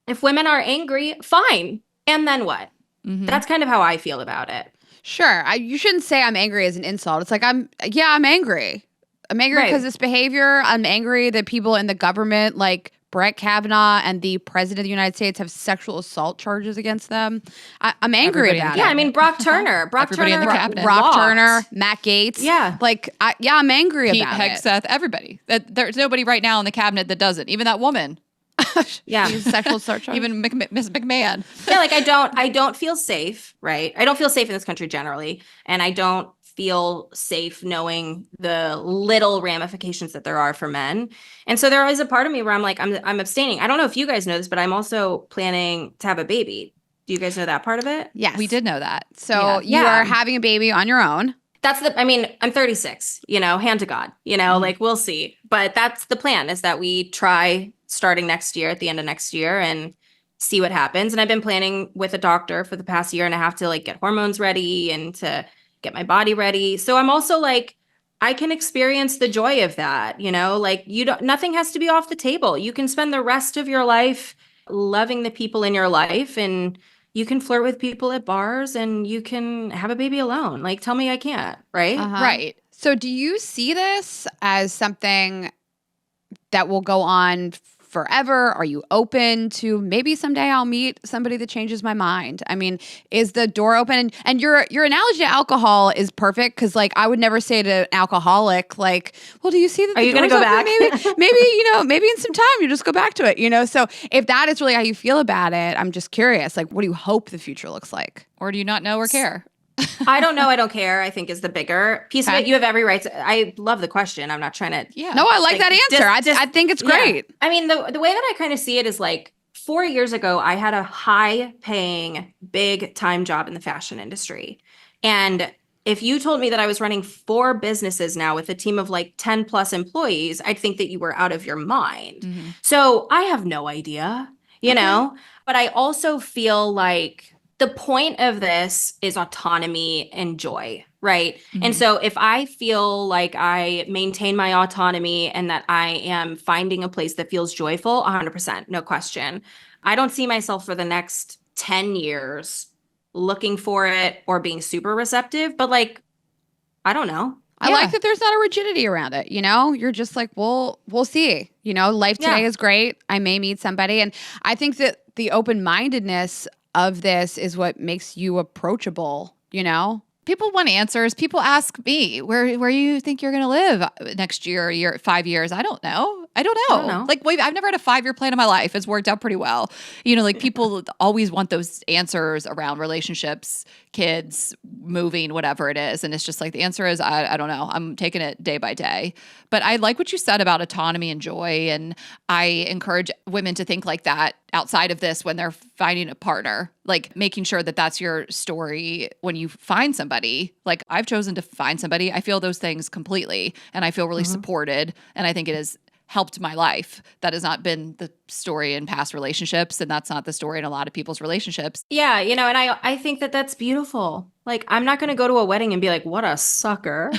if women are angry, fine. And then what? That's kind of how I feel about it. Sure. You shouldn't say I'm angry as an insult. It's like, I'm angry. I'm angry because this behavior. I'm angry that people in the government like Brett Kavanaugh and the president of the United States have sexual assault charges against them. I'm angry Everybody in about the it. Yeah, I mean, Brock Turner. Everybody in the cabinet. Brock walked. Turner, Matt Gaetz. Yeah. I'm angry Pete about it. Hegseth, everybody. There's nobody right now in the cabinet that doesn't. Even that woman. Yeah. These sexual assault charges. Even Miss McMahon. Yeah, like I don't feel safe, right? I don't feel safe in this country generally, and I don't feel safe knowing the little ramifications that there are for men. And so there is a part of me where I'm abstaining. I don't know if you guys know this, but I'm also planning to have a baby. Do you guys know that part of it? Yes. We did know that. So you Yeah. are having a baby on your own. I'm 36, hand to God, like we'll see. But that's the plan, is that we try starting next year, at the end of next year, and see what happens. And I've been planning with a doctor for the past year and a half to like get hormones ready and to get my body ready. So I'm also like, I can experience the joy of that, like nothing has to be off the table. You can spend the rest of your life loving the people in your life, and you can flirt with people at bars, and you can have a baby alone. Like, tell me I can't, right? Right. So do you see this as something that will go on forever? Are you open to maybe someday I'll meet somebody that changes my mind? I mean, is the door open? And your analogy to alcohol is perfect, because like I would never say to an alcoholic, like, well, do you see that? Are you going to go back? Maybe in some time you just go back to it, So if that is really how you feel about it, I'm just curious, like, what do you hope the future looks like? Or do you not know or care? I don't know. I don't care, I think, is the bigger piece of Okay. it. You have every right to. I love the question. I'm not trying to. Yeah. No, I like Like, that answer. just- I think it's Yeah. great. I mean, the way that I kind of see it is like 4 years ago, I had a high paying, big time job in the fashion industry. And if you told me that I was running 4 businesses now with a team of like 10 plus employees, I'd think that you were out of your mind. Mm-hmm. So I have no idea, but I also feel like the point of this is autonomy and joy, right? And so if I feel like I maintain my autonomy and that I am finding a place that feels joyful, 100%, no question. I don't see myself for the next 10 years looking for it or being super receptive, but like, I don't know. I Yeah. like that there's not a rigidity around it. You're just like, we'll see. Life today Yeah. is great. I may meet somebody. And I think that the open-mindedness of this is what makes you approachable, People want answers. People ask me, where you think you're going to live next year, 5 years? I don't know. I don't know. Like, wait, I've never had a 5-year plan in my life. It's worked out pretty well. Like people always want those answers around relationships, kids, moving, whatever it is. And it's just like, the answer is, I don't know. I'm taking it day by day. But I like what you said about autonomy and joy. And I encourage women to think like that outside of this when they're finding a partner, like making sure that that's your story when you find somebody. Like, I've chosen to find somebody. I feel those things completely, and I feel really supported. And I think it has helped my life. That has not been the story in past relationships, and that's not the story in a lot of people's relationships. Yeah, and I think that that's beautiful. Like, I'm not going to go to a wedding and be like, what a sucker,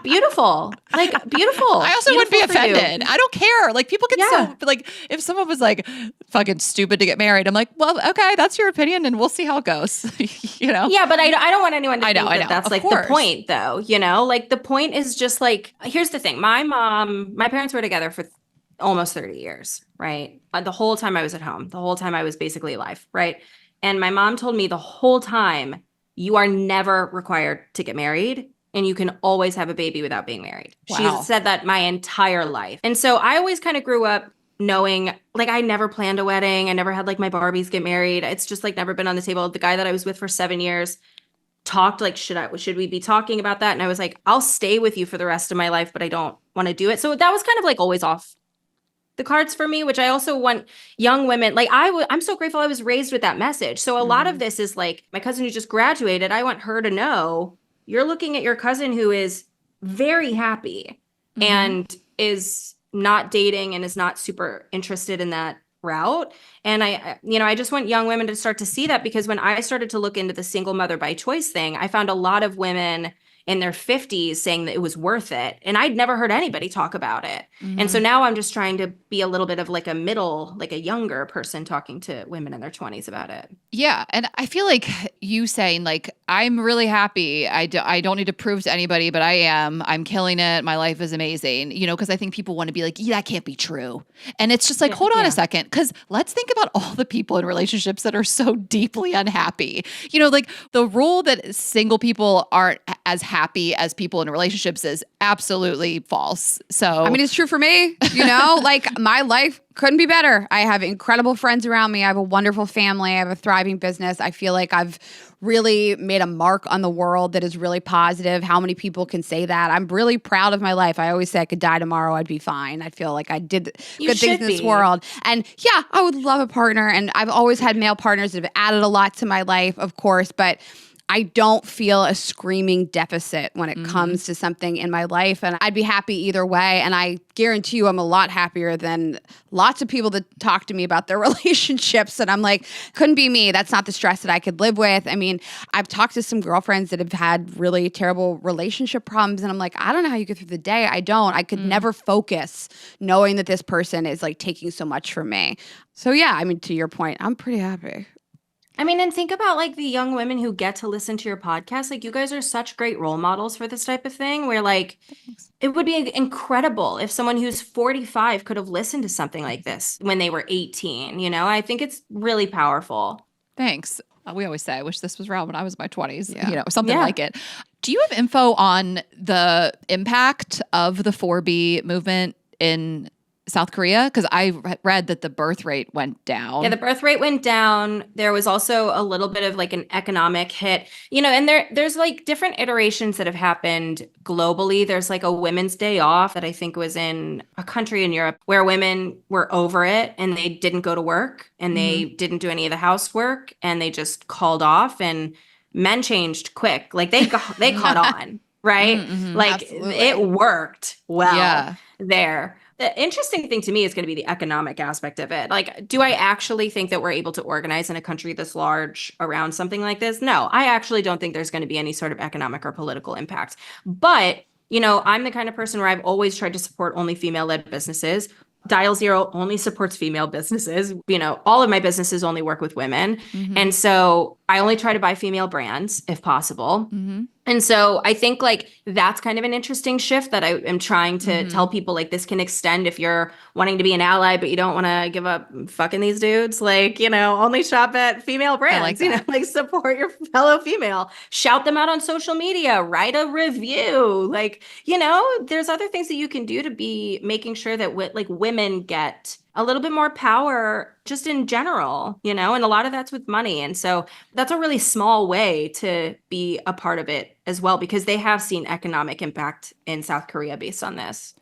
Beautiful. Like, beautiful. I also wouldn't be Beautiful for you. offended. I don't care. Like, people get Yeah. so, like, if someone was like fucking stupid to get married, I'm like, well, okay, that's your opinion, and we'll see how it goes. Yeah, but I don't want anyone to I think know, that that's of like course. the point, though. Like, the point is just like, here's the thing. My parents were together for almost 30 years, right? The whole time I was at home, the whole time I was basically alive, right? And my mom told me the whole time, you are never required to get married, and you can always have a baby without being married. Wow. She said that my entire life. And so I always kind of grew up knowing, like, I never planned a wedding. I never had like my Barbies get married. It's just like never been on the table. The guy that I was with for 7 years talked like, should we be talking about that? And I was like, I'll stay with you for the rest of my life, but I don't want to do it. So that was kind of like always off the cards for me, which I also want young women, like I'm so grateful I was raised with that message. So a lot of this is like my cousin who just graduated, I want her to know, you're looking at your cousin who is very happy and is not dating and is not super interested in that route. And I just want young women to start to see that, because when I started to look into the single mother by choice thing, I found a lot of women in their 50s saying that it was worth it. And I'd never heard anybody talk about it. Mm-hmm. And so now I'm just trying to be a little bit of like a middle, like a younger person talking to women in their 20s about it. Yeah. And I feel like you saying like, I'm really happy. I don't need to prove to anybody, but I am. I'm killing it. My life is amazing. You know, because I think people want to be like, yeah, that can't be true. And it's just like, hold on a second. Because let's think about all the people in relationships that are so deeply unhappy. You know, like the rule that single people aren't as happy as people in relationships is absolutely false. So, I mean, it's true for me, you know, like my life couldn't be better. I have incredible friends around me. I have a wonderful family. I have a thriving business. I feel like I've really made a mark on the world that is really positive. How many people can say that? I'm really proud of my life. I always say I could die tomorrow, I'd be fine. I feel like I did good things in this world. And yeah, I would love a partner. And I've always had male partners that have added a lot to my life, of course, but I don't feel a screaming deficit when it comes to something in my life. And I'd be happy either way. And I guarantee you I'm a lot happier than lots of people that talk to me about their relationships. And I'm like, couldn't be me. That's not the stress that I could live with. I mean, I've talked to some girlfriends that have had really terrible relationship problems. And I'm like, I don't know how you get through the day. I don't. I could never focus knowing that this person is like taking so much from me. So yeah, I mean, to your point, I'm pretty happy. I mean, and think about like the young women who get to listen to your podcast. Like you guys are such great role models for this type of thing where like it would be incredible if someone who's 45 could have listened to something like this when they were 18. You know, I think it's really powerful. Thanks. We always say, I wish this was around when I was in my 20s, Yeah. you know, something like it. Do you have info on the impact of the 4B movement in South Korea? Because I read that the birth rate went down. Yeah, the birth rate went down. There was also a little bit of like an economic hit, you know, and there's like different iterations that have happened globally. There's like a Women's Day Off that I think was in a country in Europe where women were over it and they didn't go to work and they didn't do any of the housework and they just called off, and men changed quick. Like they caught on, right? Like Absolutely. it worked well Yeah. there. The interesting thing to me is going to be the economic aspect of it. Like, do I actually think that we're able to organize in a country this large around something like this? No, I actually don't think there's going to be any sort of economic or political impact. But, you know, I'm the kind of person where I've always tried to support only female-led businesses. Dial Zero only supports female businesses. You know, all of my businesses only work with women. And so I only try to buy female brands if possible. And so I think like that's kind of an interesting shift that I am trying to tell people, like this can extend if you're wanting to be an ally, but you don't want to give up fucking these dudes, like, you know, only shop at female brands, you know, like support your fellow female, shout them out on social media, write a review. Like, you know, there's other things that you can do to be making sure that like women get a little bit more power just in general, you know, and a lot of that's with money. And so that's a really small way to be a part of it as well, because they have seen economic impact in South Korea based on this.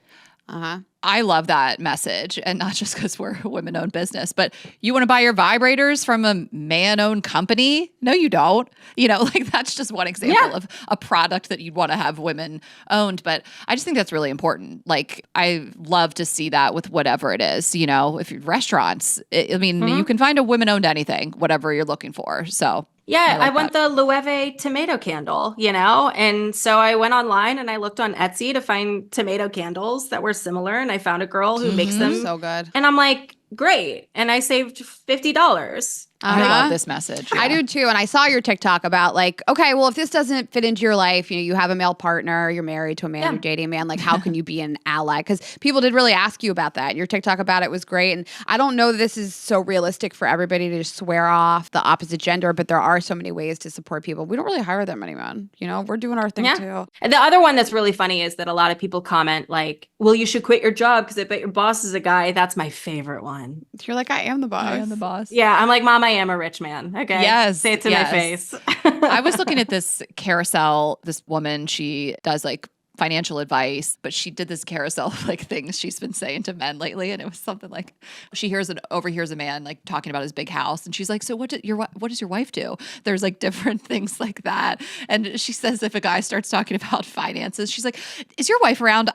I love that message, and not just because we're a women-owned business, but you want to buy your vibrators from a man-owned company? No, you don't. You know, like that's just one example of a product that you'd want to have women-owned. But I just think that's really important. Like I love to see that with whatever it is. You know, if you're restaurants, I mean, you can find a women-owned anything, whatever you're looking for. So. Yeah, I I want the Loewe tomato candle, you know? And so I went online and I looked on Etsy to find tomato candles that were similar. And I found a girl who makes them. So good. And I'm like, great. And I saved $50. I love this message. I do too. And I saw your TikTok about like, okay, well, if this doesn't fit into your life, you know, you have a male partner, you're married to a man, you're dating a man, like how can you be an ally? Because people did really ask you about that. Your TikTok about it was great. And I don't know that this is so realistic for everybody to just swear off the opposite gender, but there are so many ways to support people. We don't really hire that many men. You know, we're doing our thing too. And the other one that's really funny is that a lot of people comment like, well, you should quit your job because I bet your boss is a guy. That's my favorite one. You're like, I am the boss. I am the boss. Yeah, I'm like, Mom, I am a rich man. Okay. Yes. Say it to my face. I was looking at this carousel. This woman, she does like financial advice, but she did this carousel of like things she's been saying to men lately. And it was something like she overhears a man like talking about his big house. And she's like, so what does your wife do? There's like different things like that. And she says, if a guy starts talking about finances, she's like, is your wife around?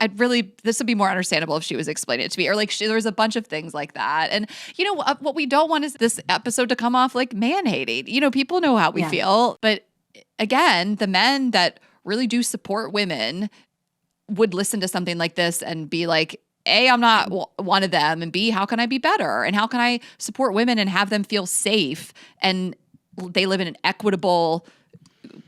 This would be more understandable if she was explaining it to me. Or like there was a bunch of things like that. And you know, what we don't want is this episode to come off like man hating. You know, people know how we feel, but again, the men that really do support women would listen to something like this and be like, A, I'm not one of them, and B, how can I be better? And how can I support women and have them feel safe and they live in an equitable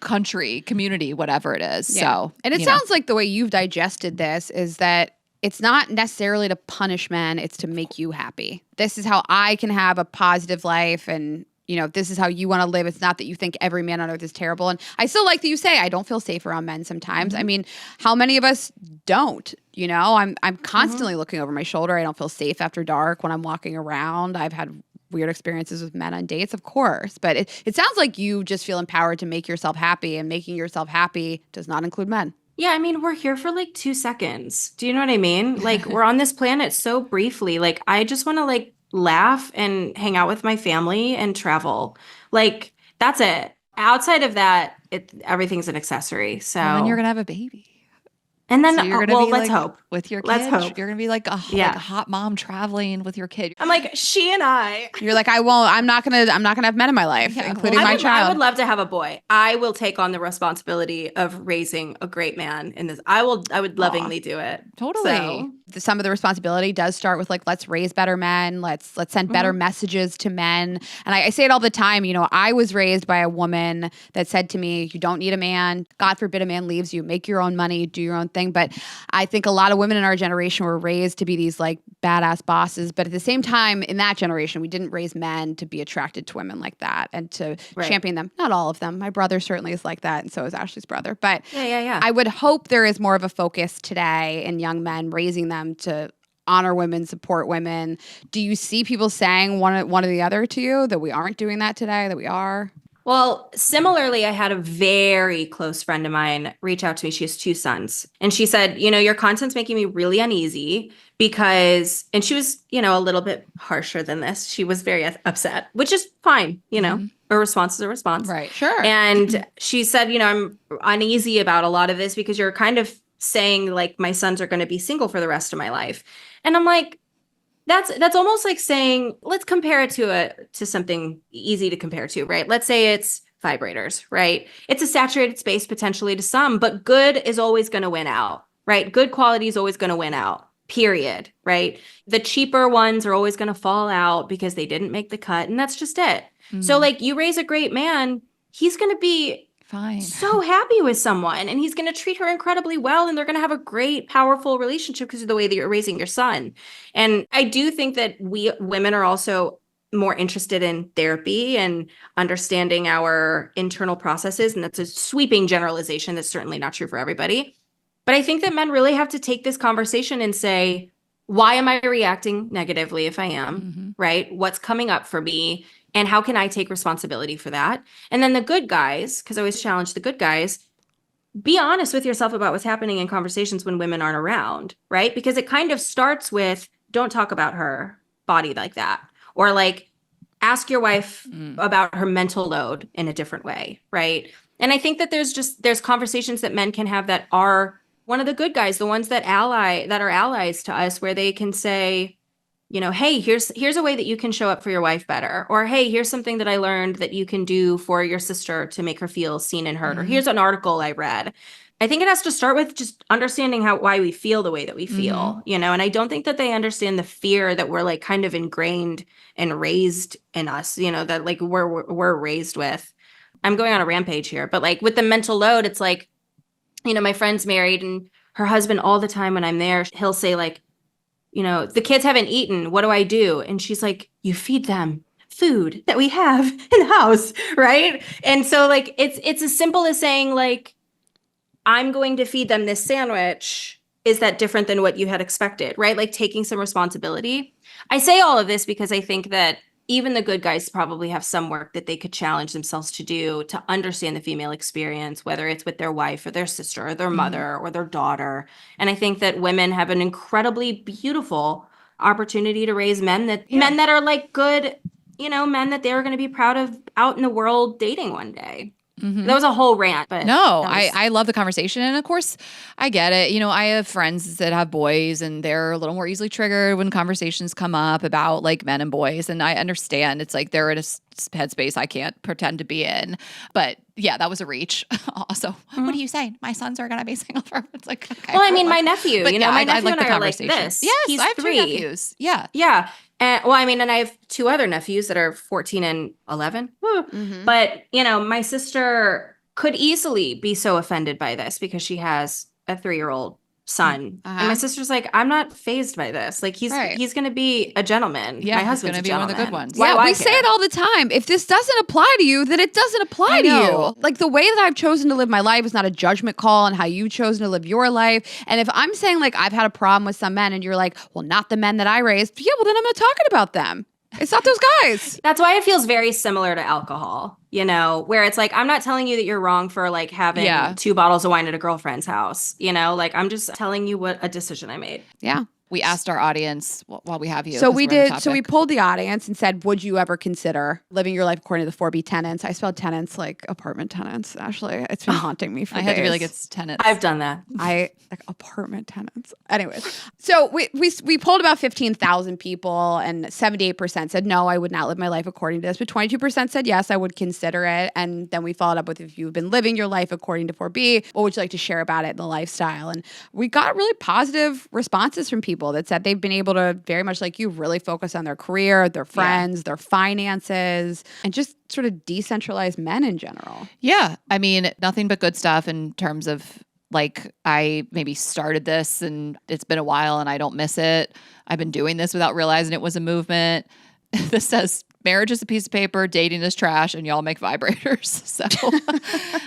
country, community, whatever it is. So, and it sounds like the way you've digested this is that it's not necessarily to punish men, it's to make you happy. This is how I can have a positive life, and this is how you want to live. It's not that you think every man on earth is terrible. And I still like that you say, I don't feel safe around men sometimes. I mean, how many of us don't? I'm constantly looking over my shoulder. I don't feel safe after dark when I'm walking around. I've had weird experiences with men on dates, of course. But it sounds like you just feel empowered to make yourself happy, and making yourself happy does not include men. Yeah, I mean, we're here for like 2 seconds. Do you know what I mean? Like, we're on this planet so briefly. Like, I just want to like laugh and hang out with my family and travel. Like, that's it. Outside of that, everything's an accessory. So well, then you're gonna have a baby. And then, so you're gonna be let's like, hope. With your kid. Let's hope. You're gonna be like a hot mom traveling with your kid. I'm like, she and I. You're like, I'm not gonna have men in my life, including my child. I would love to have a boy. I will take on the responsibility of raising a great man in this. I would lovingly do it. Totally. Some of the responsibility does start with like, let's raise better men. Let's send better messages to men. And I say it all the time. I was raised by a woman that said to me, you don't need a man. God forbid a man leaves you. Make your own money, do your own thing. But I think a lot of women in our generation were raised to be these like badass bosses. But at the same time, in that generation, we didn't raise men to be attracted to women like that and to champion them. Not all of them. My brother certainly is like that. And so is Ashley's brother. But yeah. I would hope there is more of a focus today in young men raising them to honor women, support women. Do you see people saying one or the other to you that we aren't doing that today, that we are? Well, similarly, I had a very close friend of mine reach out to me. She has 2 sons. And she said, your content's making me really uneasy because, and she was, a little bit harsher than this. She was very upset, which is fine. A response is a response. Right. Sure. And she said, I'm uneasy about a lot of this because you're kind of saying like my sons are going to be single for the rest of my life. And I'm like, that's almost like saying, let's compare it to something easy to compare to, right? Let's say it's vibrators, right? It's a saturated space potentially to some, but good is always going to win out, right? Good quality is always going to win out, period, right? The cheaper ones are always going to fall out because they didn't make the cut, and that's just it. So like, you raise a great man, he's going to be fine, so happy with someone, and he's going to treat her incredibly well, and they're going to have a great, powerful relationship because of the way that you're raising your son. And I do think that we women are also more interested in therapy and understanding our internal processes, and that's a sweeping generalization. That's certainly not true for everybody. But I think that men really have to take this conversation and say, why am I reacting negatively if I am, right? What's coming up for me? And how can I take responsibility for that? And then the good guys, because I always challenge the good guys, be honest with yourself about what's happening in conversations when women aren't around, right? Because it kind of starts with, don't talk about her body like that. Or like, ask your wife about her mental load in a different way, right? And I think that there's conversations that men can have that are one of the good guys, the ones that are allies to us, where they can say, hey, here's a way that you can show up for your wife better. Or, hey, here's something that I learned that you can do for your sister to make her feel seen and heard. Or here's an article I read. I think it has to start with just understanding why we feel the way that we feel, and I don't think that they understand the fear that we're like kind of ingrained and raised in us, that like we're raised with. I'm going on a rampage here, but like with the mental load, it's like, my friend's married, and her husband all the time when I'm there, he'll say like, the kids haven't eaten. What do I do? And she's like, you feed them food that we have in the house, right? And so like, it's as simple as saying like, I'm going to feed them this sandwich. Is that different than what you had expected, right? Like taking some responsibility. I say all of this because I think that even the good guys probably have some work that they could challenge themselves to do to understand the female experience, whether it's with their wife or their sister or their mother or their daughter. And I think that women have an incredibly beautiful opportunity to raise men that are like good, men that they're going to be proud of out in the world dating one day. That was a whole rant, but No, that was- I love the conversation. And of course, I get it. You know, I have friends that have boys and they're a little more easily triggered when conversations come up about like men and boys. And I understand it's like they're in a headspace I can't pretend to be in. But yeah, that was a reach. Also, what are you saying? My sons are going to be single forever. It's like, okay. Well, I mean, my nephew, But you know, yeah, my I nephew like and the I are like conversation. this. Yes, He's I have 3. two nephews. Yeah. Yeah. And well, I mean, and I have 2 other nephews that are 14 and 11. Woo. But, you know, my sister could easily be so offended by this because she has a 3-year-old son. And my sister's like, I'm not fazed by this. Like he's going to be a gentleman. Yeah, my he's husband's gonna a be one of the gentleman. good ones. Why Yeah, do I we say care? it all the time. If this doesn't apply to you, then it doesn't apply to know. you. Like the way that I've chosen to live my life is not a judgment call on how you've chosen to live your life. And if I'm saying like I've had a problem with some men and you're like, well, not the men that I raised. Yeah, well, then I'm not talking about them. It's not those guys. That's why it feels very similar to alcohol, you know, where it's like, I'm not telling you that you're wrong for like having 2 bottles of wine at a girlfriend's house, you know, like I'm just telling you what a decision I made. Yeah. We asked our audience while we have you. So 'cause we we're on the did. So we topic. polled the audience and said, "Would you ever consider living your life according to the 4B tenants?" I spelled tenants like apartment tenants. Ashley, it's been haunting me for I days. had to be like, it's tenants. I've done that. I like apartment tenants. Anyways, so we polled about 15,000 people, and 78% said no, I would not live my life according to this, but 22% said yes, I would consider it. And then we followed up with, if you've been living your life according to 4B, what would you like to share about it in the lifestyle? And we got really positive responses from people that said they've been able to, very much like you, really focus on their career, their friends, their finances, and just sort of decentralized men in general. Yeah. I mean, nothing but good stuff in terms of like, I maybe started this and it's been a while and I don't miss it. I've been doing this without realizing it was a movement. This says marriage is a piece of paper, dating is trash, and y'all make vibrators. So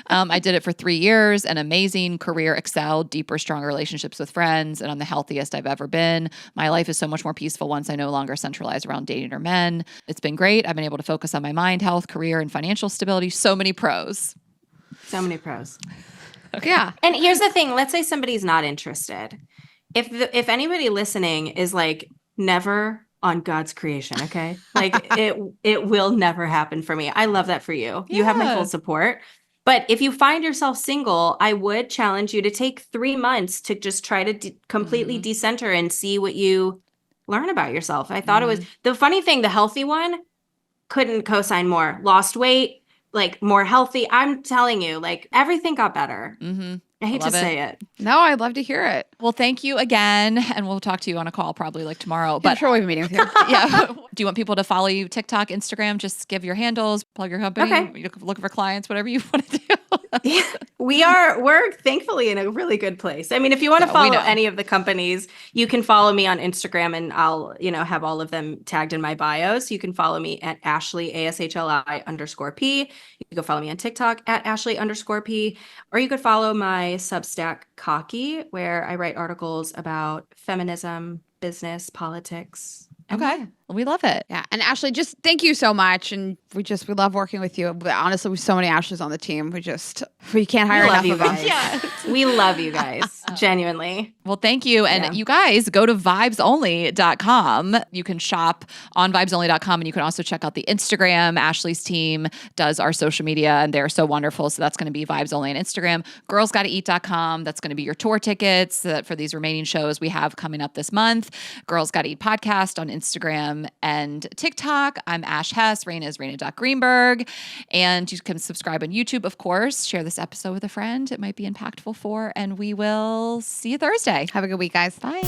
I did it for 3 years, an amazing career, excelled, deeper, stronger relationships with friends, and I'm the healthiest I've ever been. My life is so much more peaceful once I no longer centralize around dating or men. It's been great. I've been able to focus on my mind, health, career, and financial stability. So many pros. So many pros. Okay. Yeah. And here's the thing. Let's say somebody's not interested. If anybody listening is like, never on God's creation, okay? Like it will never happen for me. I love that for you. You have my Yeah. full support. But if you find yourself single, I would challenge you to take 3 months to just try to completely decenter and see what you learn about yourself. I thought it was the funny thing, the healthy one couldn't co-sign more. Lost weight, like more healthy. I'm telling you, like everything got better. Mm-hmm. I hate to love it. say it. No, I'd love to hear it. Well, thank you again. And we'll talk to you on a call probably like tomorrow. I'm But sure we have a meeting with you. yeah. Do you want people to follow you TikTok, Instagram? Just give your handles, plug your company, Okay. you're looking for clients, whatever you want to do. Yeah, we're thankfully in a really good place. I mean, if you want to No, we follow know. any of the companies, you can follow me on Instagram and I'll, have all of them tagged in my bios. You can follow me at Ashli, ASHLI_P. You can follow me on TikTok at Ashli_P, or you could follow my Substack Cocky, where I write articles about feminism, business, politics. and Okay. more. We love it. Yeah. And Ashley, just thank you so much. And we love working with you. But honestly, with so many Ashleys on the team, we can't hire We love enough you of them. guys. Yeah. We love you guys, genuinely. Well, thank you. And Yeah. you guys go to vibesonly.com. You can shop on vibesonly.com and you can also check out the Instagram. Ashley's team does our social media and they're so wonderful. So that's going to be Vibes Only on Instagram. Girlsgottaeat.com. That's going to be your tour tickets for these remaining shows we have coming up this month. Girls Gotta Eat podcast on Instagram and TikTok. I'm Ash Hess. Raina is Raina.Greenberg. And you can subscribe on YouTube, of course. Share this episode with a friend. It might be impactful for. And we will see you Thursday. Have a good week, guys. Bye.